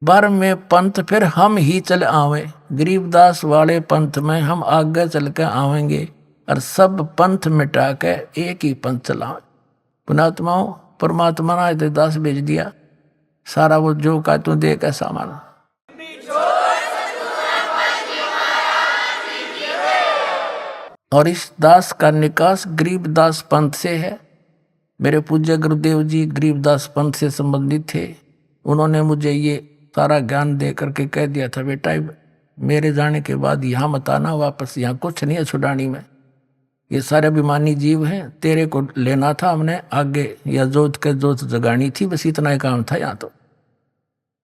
12वें पंथ फिर हम ही चल आवे, गरीबदास वाले पंथ में हम आगे चल कर आवेंगे, और सब पंथ मिटा के एक ही पंथ चलावे। पुणात्माओं, परमात्मा ने दास भेज दिया, सारा वो जो का तू दे का सामान। और इस दास का निकास गरीबदास पंथ से है। मेरे पूज्य गुरुदेव जी गरीबदास पंथ से संबंधित थे। उन्होंने मुझे ये सारा ज्ञान दे करके कह दिया था, बेटा मेरे जाने के बाद यहाँ मत आना वापस, यहाँ कुछ नहीं है छुड़ानी में, ये सारे अभिमानी जीव हैं, तेरे को लेना था हमने आगे, या जोत के जोत जगानी थी, बस इतना ही काम था यहाँ। तो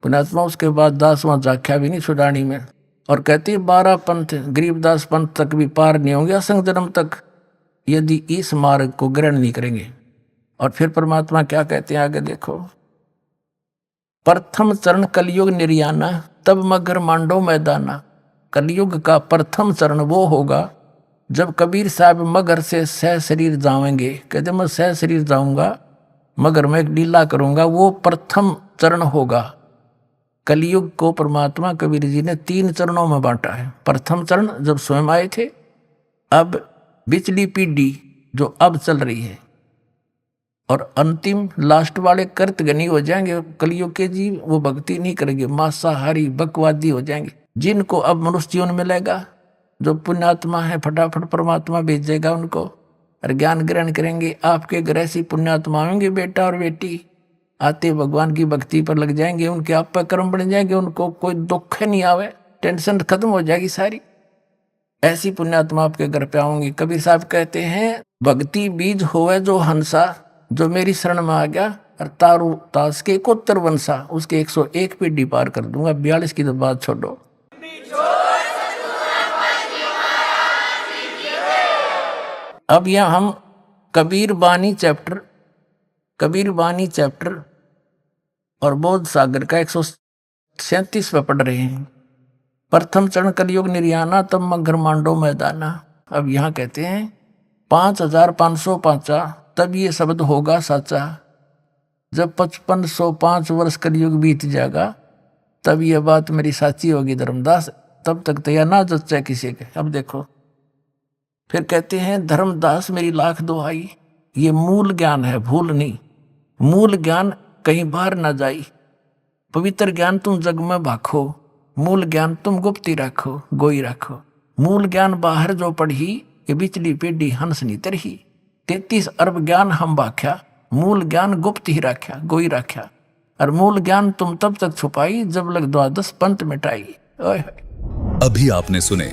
पुण्यात्मा उसके बाद दास वहाँ जाख्या भी नहीं छुड़ानी में, और कहती 12 पंथ गरीबदास पंथ तक भी पार नहीं होंगे असंग जन्म तक, यदि इस मार्ग को ग्रहण नहीं करेंगे। और फिर परमात्मा क्या कहते हैं आगे देखो, प्रथम चरण कलयुग निर्याना, तब मगर मांडो मैदाना। कलयुग का प्रथम चरण वो होगा जब कबीर साहब मगर से सह शरीर जाएंगे। कहते मैं सह शरीर जाऊंगा, मगर मैं एक लीला करूंगा, वो प्रथम चरण होगा। कलयुग को परमात्मा कबीर जी ने 3 चरणों में बांटा है। प्रथम चरण जब स्वयं आए थे, अब बिचली पीढ़ी जो अब चल रही है, और अंतिम लास्ट वाले कर्तगनी हो जाएंगे कलयुग के जीव, वो भक्ति नहीं करेंगे, मांसाहारी बकवादी हो जाएंगे। जिनको अब मनुष्य जीवन मिलेगा, जो पुण्यात्मा है, फटाफट परमात्मा भेजेगा उनको, और ज्ञान ग्रहण करेंगे। आपके घर ऐसी पुण्यात्मा होंगे बेटा और बेटी, आते भगवान की भक्ति पर लग जाएंगे, उनके आप पर कर्म बन जाएंगे, उनको कोई दुख नहीं आवे, टेंशन खत्म हो जाएगी सारी। ऐसी पुण्यात्मा आपके घर पे आऊंगी। कबीर साहब कहते हैं भक्ति बीज होवे जो हंसा, जो मेरी शरण में आ गया, और तारू तास के 71 वंशा, उसके 101 पीढ़ी पार कर दूंगा। 42 की तो बात छोड़ो। अब यह हम कबीर बानी चैप्टर और बोध सागर का 137 पे पढ़ रहे हैं। प्रथम चरण कलयुग निर्याना तब मगर मांडो मैदाना। अब यहाँ कहते हैं 5505 तब ये शब्द होगा साचा। जब 5505 वर्ष कलयुग बीत जाएगा तब ये बात मेरी साची होगी धर्मदास, तब तक तो यह ना जच्चा किसी के। अब देखो फिर कहते हैं धर्मदास मेरी लाख दुहाई, ये मूल ज्ञान है, भूल नहीं। मूल ज्ञान कहीं बाहर ना जाई, पवित्र ज्ञान तुम जग में भाखो, मूल ज्ञान तुम गुप्ती रखो, गोई रखो। मूल ज्ञान बाहर जो पढ़ी, ये बिचली पीढ़ी हंस नी तरही। 33 अरब ज्ञान हम भाख्या, मूल ज्ञान गुप्त ही रख्या, गोई रख्या। और मूल ज्ञान तुम तब तक छुपाई जब लग 12 पंथ मिटाई। ओए अभी आपने सुने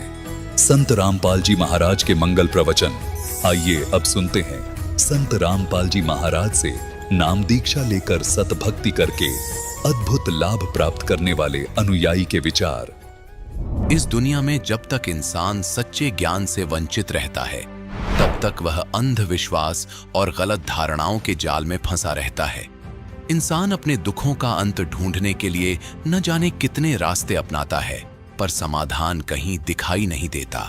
संत रामपाल जी महाराज के मंगल प्रवचन। आइए अब सुनते हैं संत रामपाल जी महाराज से नाम दीक्षा लेकर सतभक्ति करके अद्भुत लाभ प्राप्त करने वाले अनुयायी के विचार। इस दुनिया में जब तक इंसान सच्चे ज्ञान से वंचित रहता है, तब तक वह अंधविश्वास और गलत धारणाओं के जाल में फंसा रहता है। इंसान अपने दुखों का अंत ढूंढने के लिए न जाने कितने रास्ते अपनाता है, पर समाधान कहीं दिखाई नहीं देता।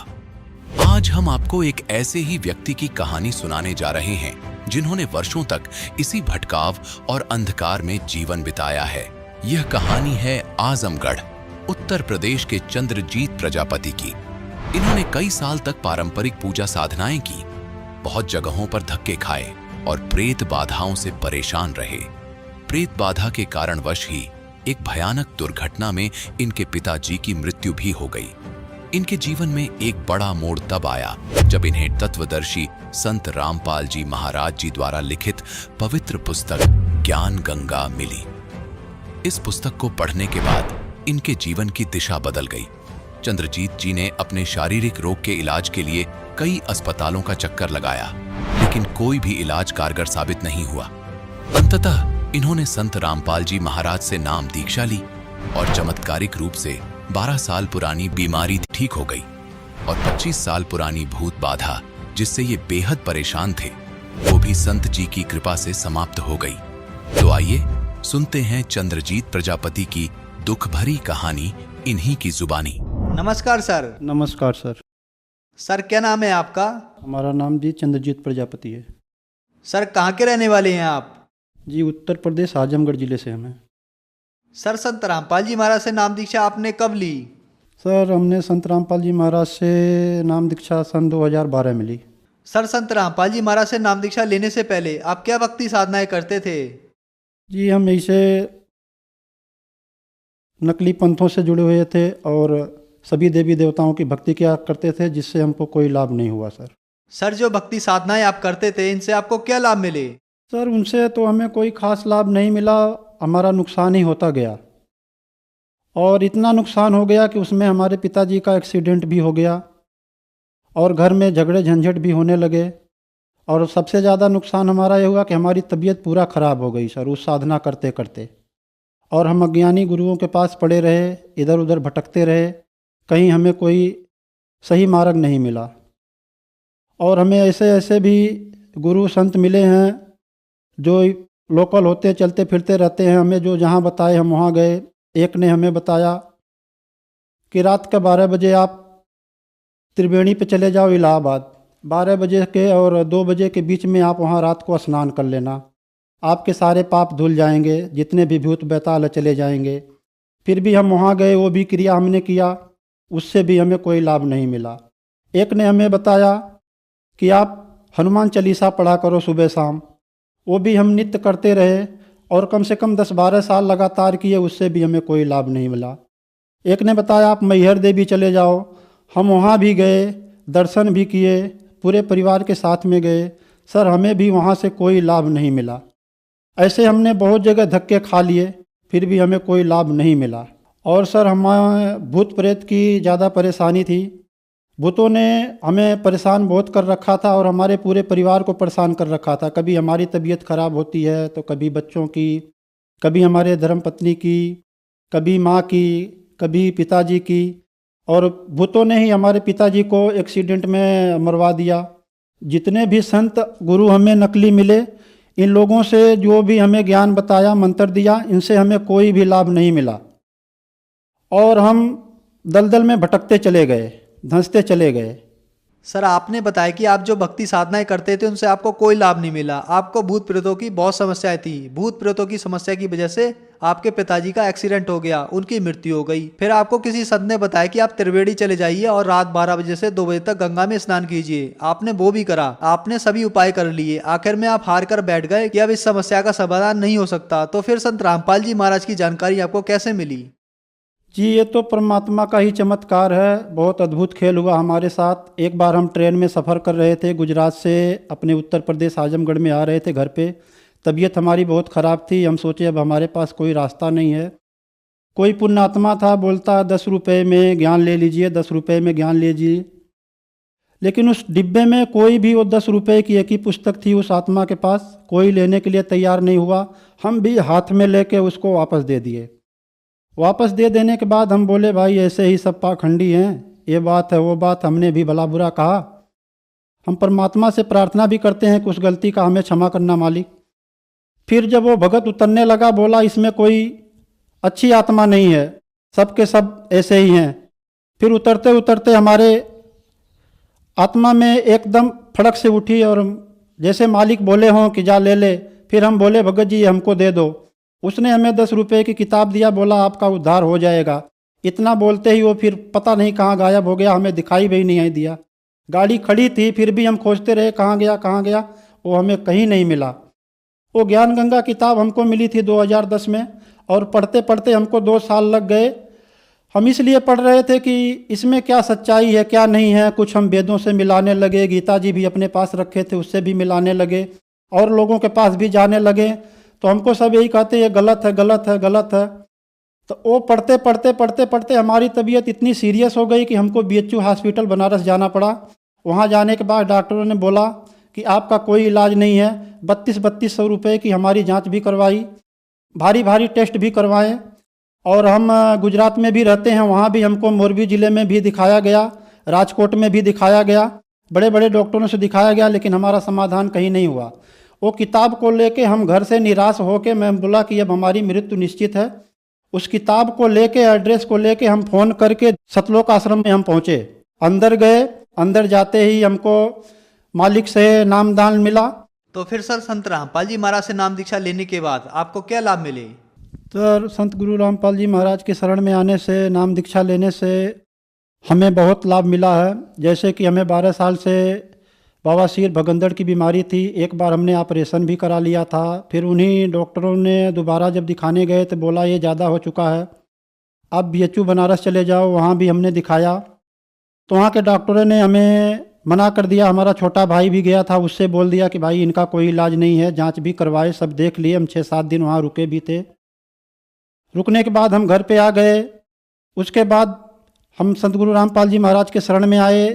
आज हम आपको एक ऐसे ही व्यक्ति की कहानी सुनाने जा रहे हैं जिन्होंने वर्षों तक इसी भटकाव और अंधकार में जीवन बिताया है। यह कहानी है आजमगढ़, उत्तर प्रदेश के चंद्रजीत प्रजापति की। इन्होंने कई साल तक पारंपरिक पूजा साधनाएं की, बहुत जगहों पर धक्के खाए और प्रेत बाधाओं से परेशान रहे। प्रेत बाधा के कारणवश ही एक भयानक दुर्घटना में इनके पिताजी की मृत्यु भी हो गई। इनके जीवन में एक बड़ा मोड़ तब आया जब इन्हें तत्वदर्शी संत रामपाल जी महाराज जी द्वारा लिखित पवित्र पुस्तक ज्ञान गंगा मिली। इस पुस्तक को पढ़ने के बाद इनके जीवन की दिशा बदल गई। चंद्रजीत जी ने अपने शारीरिक रोग के इलाज के लिए कई अस्पतालों का चक्कर लगाया, लेकिन कोई भी इलाज कारगर साबित नहीं हुआ। अंततः इन्होंने संत रामपाल जी महाराज से नाम दीक्षा ली और चमत्कारिक रूप से 12 साल पुरानी बीमारी ठीक हो गई और 25 साल पुरानी भूत बाधा जिससे ये बेहद परेशान थे, वो भी संत जी की कृपा से समाप्त हो गई। तो आइए सुनते हैं चंद्रजीत प्रजापति की दुख भरी कहानी इन्हीं की जुबानी। नमस्कार सर। नमस्कार सर। सर क्या नाम है आपका? हमारा नाम जी चंद्रजीत प्रजापति है। सर कहाँ के रहने वाले हैं आप? जी उत्तर प्रदेश आजमगढ़ जिले से हमें। सर संत रामपाल जी महाराज से नाम दीक्षा आपने कब ली? सर हमने संत रामपाल जी महाराज से नाम दीक्षा सन 2012 में ली। सर संत रामपाल जी महाराज से नाम दीक्षा लेने से पहले आप क्या भक्ति साधनाएं करते थे? जी हम ऐसे नकली पंथों से जुड़े हुए थे और सभी देवी देवताओं की भक्ति किया करते थे, जिससे हमको कोई लाभ नहीं हुआ सर। सर जो भक्ति साधनाएं आप करते थे इनसे आपको क्या लाभ मिले? सर उनसे तो हमें कोई खास लाभ नहीं मिला, हमारा नुकसान ही होता गया। और इतना नुकसान हो गया कि उसमें हमारे पिताजी का एक्सीडेंट भी हो गया और घर में झगड़े झंझट भी होने लगे। और सबसे ज़्यादा नुकसान हमारा ये हुआ कि हमारी तबीयत पूरा ख़राब हो गई सर उस साधना करते करते। और हम अज्ञानी गुरुओं के पास पड़े रहे, इधर उधर भटकते रहे, कहीं हमें कोई सही मार्ग नहीं मिला। और हमें ऐसे ऐसे भी गुरु संत मिले हैं जो लोकल होते चलते फिरते रहते हैं, हमें जो जहाँ बताए हम वहाँ गए। एक ने हमें बताया कि रात के 12 बजे आप त्रिवेणी पे चले जाओ इलाहाबाद, 12 बजे के और 2 बजे के बीच में आप वहाँ रात को स्नान कर लेना, आपके सारे पाप धुल जाएंगे, जितने भी भूत बैताल चले जाएंगे। फिर भी हम वहाँ गए, वो भी क्रिया हमने किया, उससे भी हमें कोई लाभ नहीं मिला। एक ने हमें बताया कि आप हनुमान चालीसा पढ़ा करो सुबह शाम, वो भी हम नित्य करते रहे और कम से कम 10-12 साल लगातार किए, उससे भी हमें कोई लाभ नहीं मिला। एक ने बताया आप मैहर देवी चले जाओ, हम वहाँ भी गए, दर्शन भी किए, पूरे परिवार के साथ में गए, सर हमें भी वहाँ से कोई लाभ नहीं मिला। ऐसे हमने बहुत जगह धक्के खा लिए, फिर भी हमें कोई लाभ नहीं मिला। और सर हमें भूत प्रेत की ज़्यादा परेशानी थी, भूतों ने हमें परेशान बहुत कर रखा था और हमारे पूरे परिवार को परेशान कर रखा था। कभी हमारी तबीयत खराब होती है तो कभी बच्चों की, कभी हमारे धर्मपत्नी की, कभी माँ की, कभी पिताजी की। और भूतों ने ही हमारे पिताजी को एक्सीडेंट में मरवा दिया। जितने भी संत गुरु हमें नकली मिले, इन लोगों से जो भी हमें ज्ञान बताया, मंत्र दिया, इनसे हमें कोई भी लाभ नहीं मिला। और हम दलदल में भटकते चले गए, धंसते चले गए। सर आपने बताया कि आप जो भक्ति साधनाएं करते थे उनसे आपको कोई लाभ नहीं मिला, आपको भूत प्रेतों की बहुत समस्याएं थी। भूत प्रेतों की समस्या की वजह से आपके पिताजी का एक्सीडेंट हो गया, उनकी मृत्यु हो गई। फिर आपको किसी संत ने बताया कि आप त्रिवेणी चले जाइए और रात 12 बजे से 2 बजे तक गंगा में स्नान कीजिए। आपने वो भी करा, आपने सभी उपाय कर लिए, आखिर में आप हार कर बैठ गए कि अब इस समस्या का समाधान नहीं हो सकता। तो फिर संत रामपाल जी महाराज की जानकारी आपको कैसे मिली? जी, ये तो परमात्मा का ही चमत्कार है। बहुत अद्भुत खेल हुआ हमारे साथ। एक बार हम ट्रेन में सफ़र कर रहे थे, गुजरात से अपने उत्तर प्रदेश आजमगढ़ में आ रहे थे घर पे। तबीयत हमारी बहुत ख़राब थी। हम सोचे अब हमारे पास कोई रास्ता नहीं है। कोई पुण्यात्मा था, बोलता 10 रुपये में ज्ञान ले लीजिए, 10 रुपये में ज्ञान लीजिए। लेकिन उस डिब्बे में कोई भी वो 10 रुपये की एक ही पुस्तक थी उस आत्मा के पास। कोई लेने के लिए तैयार नहीं हुआ। हम भी हाथ में लेके उसको वापस दे दिए। वापस दे देने के बाद हम बोले भाई ऐसे ही सब पाखंडी हैं, ये बात है वो बात, हमने भी भला बुरा कहा। हम परमात्मा से प्रार्थना भी करते हैं कि उस गलती का हमें क्षमा करना मालिक। फिर जब वो भगत उतरने लगा, बोला इसमें कोई अच्छी आत्मा नहीं है, सब के सब ऐसे ही हैं। फिर उतरते उतरते हमारे आत्मा में एकदम फड़क से उठी और जैसे मालिक बोले हों कि जा ले ले। फिर हम बोले भगत जी हमको दे दो। उसने हमें 10 रुपये की किताब दिया, बोला आपका उद्धार हो जाएगा। इतना बोलते ही वो फिर पता नहीं कहाँ गायब हो गया, हमें दिखाई भी नहीं दिया। गाड़ी खड़ी थी फिर भी हम खोजते रहे कहाँ गया, वो हमें कहीं नहीं मिला। वो ज्ञान गंगा किताब हमको मिली थी 2010 में और पढ़ते पढ़ते हमको 2 साल लग गए। हम इसलिए पढ़ रहे थे कि इसमें क्या सच्चाई है क्या नहीं है। कुछ हम वेदों से मिलाने लगे, गीता जी भी अपने पास रखे थे उससे भी मिलाने लगे और लोगों के पास भी जाने लगे। तो हमको सब यही कहते ये गलत है गलत है गलत है। तो वो पढ़ते पढ़ते हमारी तबीयत इतनी सीरियस हो गई कि हमको BHU हॉस्पिटल बनारस जाना पड़ा। वहाँ जाने के बाद डॉक्टरों ने बोला कि आपका कोई इलाज नहीं है। 3200 रुपये की हमारी जांच भी करवाई, भारी भारी टेस्ट भी करवाए। और हम गुजरात में भी रहते हैं, वहाँ भी हमको मोरबी ज़िले में भी दिखाया गया, राजकोट में भी दिखाया गया, बड़े बड़े डॉक्टरों से दिखाया गया, लेकिन हमारा समाधान कहीं नहीं हुआ। वो किताब को लेके हम घर से निराश होके मैं बोला कि अब हमारी मृत्यु निश्चित है। उस किताब को लेके, एड्रेस को लेके हम फ़ोन करके सतलोक आश्रम में हम पहुँचे। अंदर गए, अंदर जाते ही हमको मालिक से नामदान मिला। तो फिर सर संत रामपाल जी महाराज से नाम दीक्षा लेने के बाद आपको क्या लाभ मिले? तो संत गुरु रामपाल जी महाराज के शरण में आने से, नाम दीक्षा लेने से हमें बहुत लाभ मिला है। जैसे कि हमें 12 साल से बवासीर भगंदड़ की बीमारी थी। एक बार हमने ऑपरेशन भी करा लिया था। फिर उन्हीं डॉक्टरों ने दोबारा जब दिखाने गए तो बोला ये ज़्यादा हो चुका है, आप BHU बनारस चले जाओ। वहाँ भी हमने दिखाया तो वहाँ के डॉक्टरों ने हमें मना कर दिया। हमारा छोटा भाई भी गया था, उससे बोल दिया कि भाई इनका कोई इलाज नहीं है। जांच भी करवाए, सब देख लिए। हम 6-7 दिन वहाँ रुके भी थे। रुकने के बाद हम घर पे आ गए। उसके बाद हम संत गुरु रामपाल जी महाराज के शरण में आए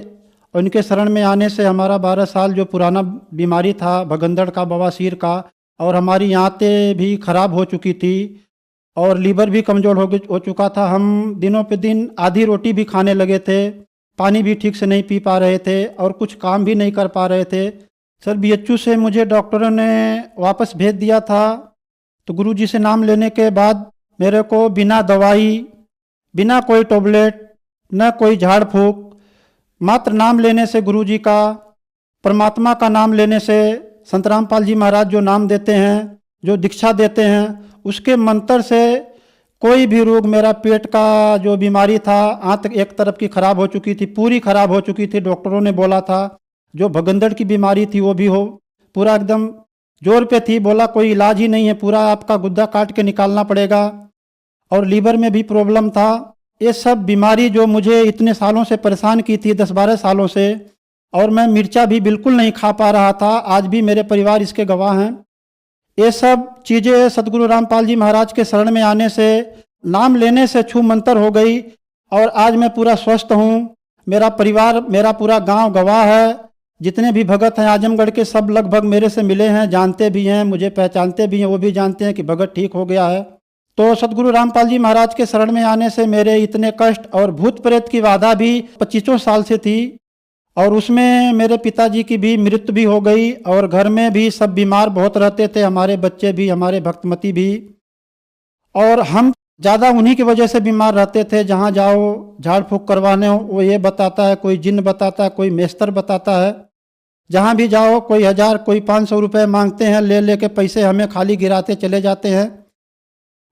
और इनके शरण में आने से हमारा 12 साल जो पुराना बीमारी था भगंदड़ का, बवासीर का, और हमारी आंतें भी खराब हो चुकी थी और लीवर भी कमज़ोर हो चुका था। हम दिनों पे दिन आधी रोटी भी खाने लगे थे, पानी भी ठीक से नहीं पी पा रहे थे और कुछ काम भी नहीं कर पा रहे थे। सर BHU से मुझे डॉक्टरों ने वापस भेज दिया था। तो गुरुजी से नाम लेने के बाद मेरे को बिना दवाई, बिना कोई टैबलेट, न कोई झाड़ फूक, मात्र नाम लेने से, गुरुजी का, परमात्मा का नाम लेने से, संत रामपाल जी महाराज जो नाम देते हैं, जो दीक्षा देते हैं, उसके मंत्र से कोई भी रोग, मेरा पेट का जो बीमारी था, आंत एक तरफ की खराब हो चुकी थी, पूरी खराब हो चुकी थी। डॉक्टरों ने बोला था जो भगंदड़ की बीमारी थी वो भी हो, पूरा एकदम जोर पे थी। बोला कोई इलाज ही नहीं है, पूरा आपका गुद्दा काट के निकालना पड़ेगा। और लीवर में भी प्रॉब्लम था। ये सब बीमारी जो मुझे इतने सालों से परेशान की थी, 10-12 सालों से, और मैं मिर्चा भी बिल्कुल नहीं खा पा रहा था। आज भी मेरे परिवार इसके गवाह हैं। ये सब चीज़ें सतगुरु रामपाल जी महाराज के शरण में आने से, नाम लेने से छू मंतर हो गई और आज मैं पूरा स्वस्थ हूँ। मेरा परिवार, मेरा पूरा गांव गवाह है। जितने भी भगत हैं आजमगढ़ के, सब लगभग मेरे से मिले हैं, जानते भी हैं, मुझे पहचानते भी हैं। वो भी जानते हैं कि भगत ठीक हो गया है। तो सतगुरु रामपाल जी महाराज के शरण में आने से मेरे इतने कष्ट, और भूत प्रेत की बाधा भी 25 साल से थी, और उसमें मेरे पिताजी की भी मृत्यु भी हो गई, और घर में भी सब बीमार बहुत रहते थे, हमारे बच्चे भी, हमारे भक्तमती भी। और हम ज़्यादा उन्हीं की वजह से बीमार रहते थे। जहाँ जाओ झाड़ फूँक करवाने हो वो ये बताता है, कोई जिन्न बताता है, कोई मेस्तर बताता है। जहाँ भी जाओ कोई 1000 कोई 500 रुपये मांगते हैं, ले लेके पैसे हमें खाली गिराते चले जाते हैं।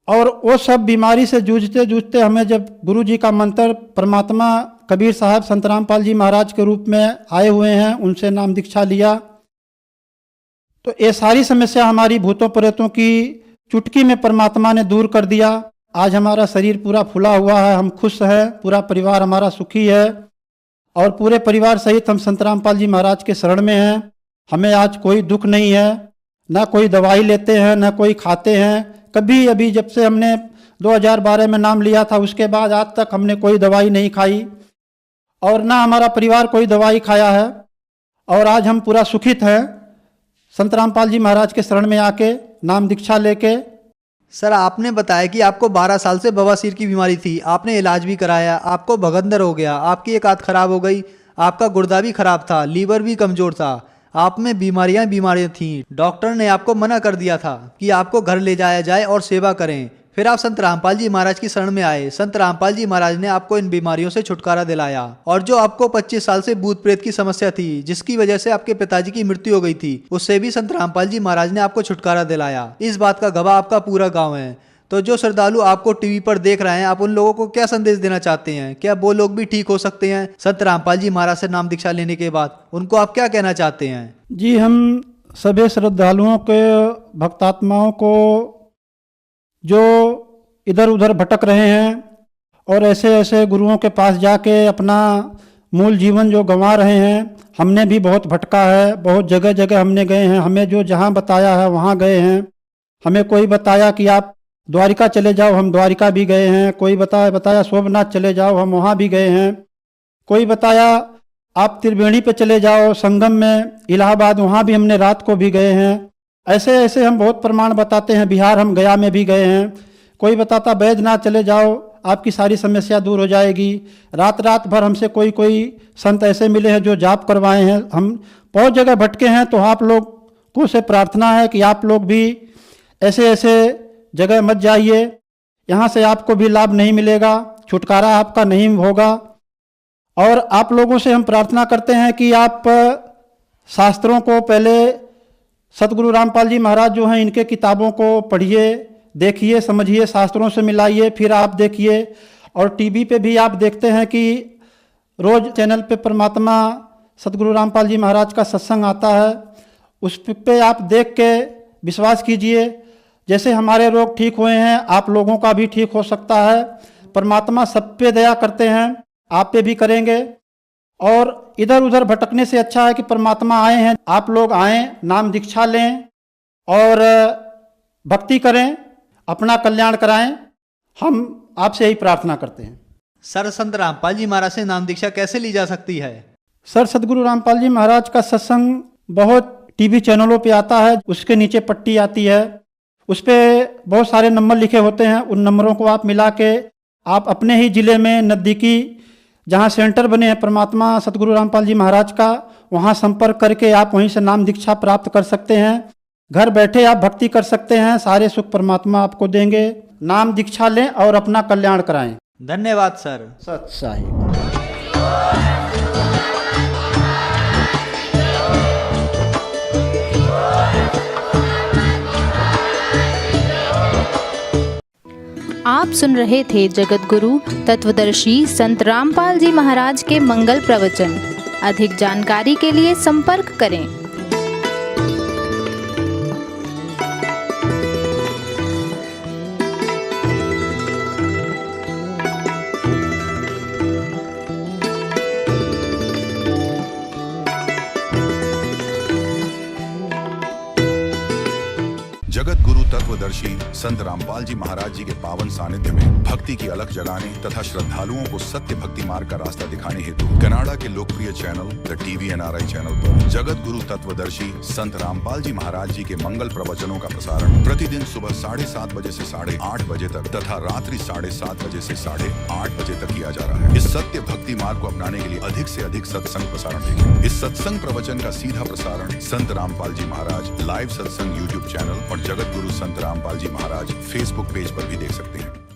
और वो सब बीमारी से जूझते जूझते हमें जब गुरु जी का मंत्र परमात्मा कबीर साहब संत रामपाल जी महाराज के रूप में आए हुए हैं, उनसे नाम दीक्षा लिया, तो ये सारी समस्या हमारी भूतों प्रेतों की चुटकी में परमात्मा ने दूर कर दिया। आज हमारा शरीर पूरा फुला हुआ है, हम खुश हैं, पूरा परिवार हमारा सुखी है और पूरे परिवार सहित हम संत रामपाल जी महाराज के शरण में हैं। हमें आज कोई दुख नहीं है, ना कोई दवाई लेते हैं, ना कोई खाते हैं। कभी अभी जब से हमने 2012 में नाम लिया था उसके बाद आज तक हमने कोई दवाई नहीं खाई और ना हमारा परिवार कोई दवाई खाया है और आज हम पूरा सुखित हैं संत रामपाल जी महाराज के शरण में आके नाम दीक्षा लेके। सर, आपने बताया कि आपको 12 साल से बवासीर की बीमारी थी, आपने इलाज भी कराया, आपको भगंदर हो गया, आपकी एक आंत खराब हो गई, आपका गुर्दा भी खराब था, लीवर भी कमजोर था, आप में बीमारियां थीं। डॉक्टर ने आपको मना कर दिया था कि आपको घर ले जाया जाए और सेवा करें। फिर आप संत रामपाल जी महाराज की शरण में आए। संत रामपाल जी महाराज ने आपको इन बीमारियों से छुटकारा दिलाया और जो आपको 25 साल से भूत प्रेत की समस्या थी, जिसकी वजह से आपके पिताजी की मृत्यु हो गई थी, उससे भी संत रामपाल जी महाराज ने आपको छुटकारा दिलाया। इस बात का गवाह आपका पूरा गाँव है। तो जो श्रद्धालु आपको टीवी पर देख रहे हैं, आप उन लोगों को क्या संदेश देना चाहते हैं? क्या वो लोग भी ठीक हो सकते हैं संत रामपाल जी महाराज से नाम दीक्षा लेने के बाद? उनको आप क्या कहना चाहते हैं? जी, हम सभी श्रद्धालुओं के भक्तात्माओं को जो इधर उधर भटक रहे हैं और ऐसे ऐसे गुरुओं के पास जाके अपना मूल जीवन जो गंवा रहे हैं, हमने भी बहुत भटका है, बहुत जगह जगह हमने गए हैं। हमें जो जहाँ बताया है वहाँ गए हैं। हमें कोई बताया कि आप द्वारिका चले जाओ, हम द्वारिका भी गए हैं। कोई बताया सोमनाथ चले जाओ, हम वहाँ भी गए हैं। कोई बताया आप त्रिवेणी पे चले जाओ, संगम में इलाहाबाद, वहाँ भी हमने रात को भी गए हैं। ऐसे ऐसे हम बहुत प्रमाण बताते हैं। बिहार हम गया में भी गए हैं। कोई बताता बैजनाथ चले जाओ, आपकी सारी समस्या दूर हो जाएगी। रात रात भर हमसे कोई संत ऐसे मिले हैं जो जाप करवाए हैं। हम बहुत जगह भटके हैं, तो आप लोगों से प्रार्थना है कि आप लोग भी ऐसे ऐसे जगह मत जाइए। यहाँ से आपको भी लाभ नहीं मिलेगा, छुटकारा आपका नहीं होगा। और आप लोगों से हम प्रार्थना करते हैं कि आप शास्त्रों को पहले सतगुरु रामपाल जी महाराज जो हैं इनके किताबों को पढ़िए, देखिए, समझिए, शास्त्रों से मिलाइए, फिर आप देखिए। और टीवी पे भी आप देखते हैं कि रोज़ चैनल पे परमात्मा सतगुरु रामपाल जी महाराज का सत्संग आता है, उस पे आप देख के विश्वास कीजिए। जैसे हमारे रोग ठीक हुए हैं, आप लोगों का भी ठीक हो सकता है। परमात्मा सब पे दया करते हैं, आप पे भी करेंगे। और इधर उधर भटकने से अच्छा है कि परमात्मा आए हैं, आप लोग आएँ, नाम दीक्षा लें और भक्ति करें, अपना कल्याण कराएं। हम आपसे यही प्रार्थना करते हैं। सर, संत रामपाल जी महाराज से नाम दीक्षा कैसे ली जा सकती है? सर, सतगुरु रामपाल जी महाराज का सत्संग बहुत टीवी चैनलों पे आता है, उसके नीचे पट्टी आती है, उस पर बहुत सारे नंबर लिखे होते हैं। उन नंबरों को आप मिला के आप अपने ही ज़िले में नज़दीकी जहाँ सेंटर बने हैं परमात्मा सतगुरु रामपाल जी महाराज का, वहाँ संपर्क करके आप वहीं से नाम दीक्षा प्राप्त कर सकते हैं। घर बैठे आप भक्ति कर सकते हैं, सारे सुख परमात्मा आपको देंगे। नाम दीक्षा लें और अपना कल्याण कराएं। धन्यवाद सर। सत साहिब। आप सुन रहे थे जगत गुरु तत्वदर्शी संत रामपाल जी महाराज के मंगल प्रवचन। अधिक जानकारी के लिए संपर्क करें। जगत गुरु तत्वदर्शी संत रामपाल जी महाराज जी के पावन सानिध्य में भक्ति की अलख जगाने तथा श्रद्धालुओं को सत्य भक्ति मार्ग का रास्ता दिखाने हेतु कनाडा के लोकप्रिय channel the TV NRI channel पर जगत गुरु तत्वदर्शी संत रामपाल जी महाराज जी के मंगल प्रवचनों का प्रसारण प्रतिदिन सुबह 7:30 बजे से 8:30 बजे तक तथा रात्रि 7:30 बजे से 8:30 बजे तक किया जा रहा है। इस सत्य भक्ति मार्ग को अपनाने के लिए अधिक से अधिक सत्संग प्रसारण देखें। इस सत्संग प्रवचन का सीधा प्रसारण संत रामपाल जी महाराज लाइव सत्संग YouTube चैनल और जगत गुरु संत रामपाल जी महाराज फेसबुक पेज पर भी देख सकते हैं।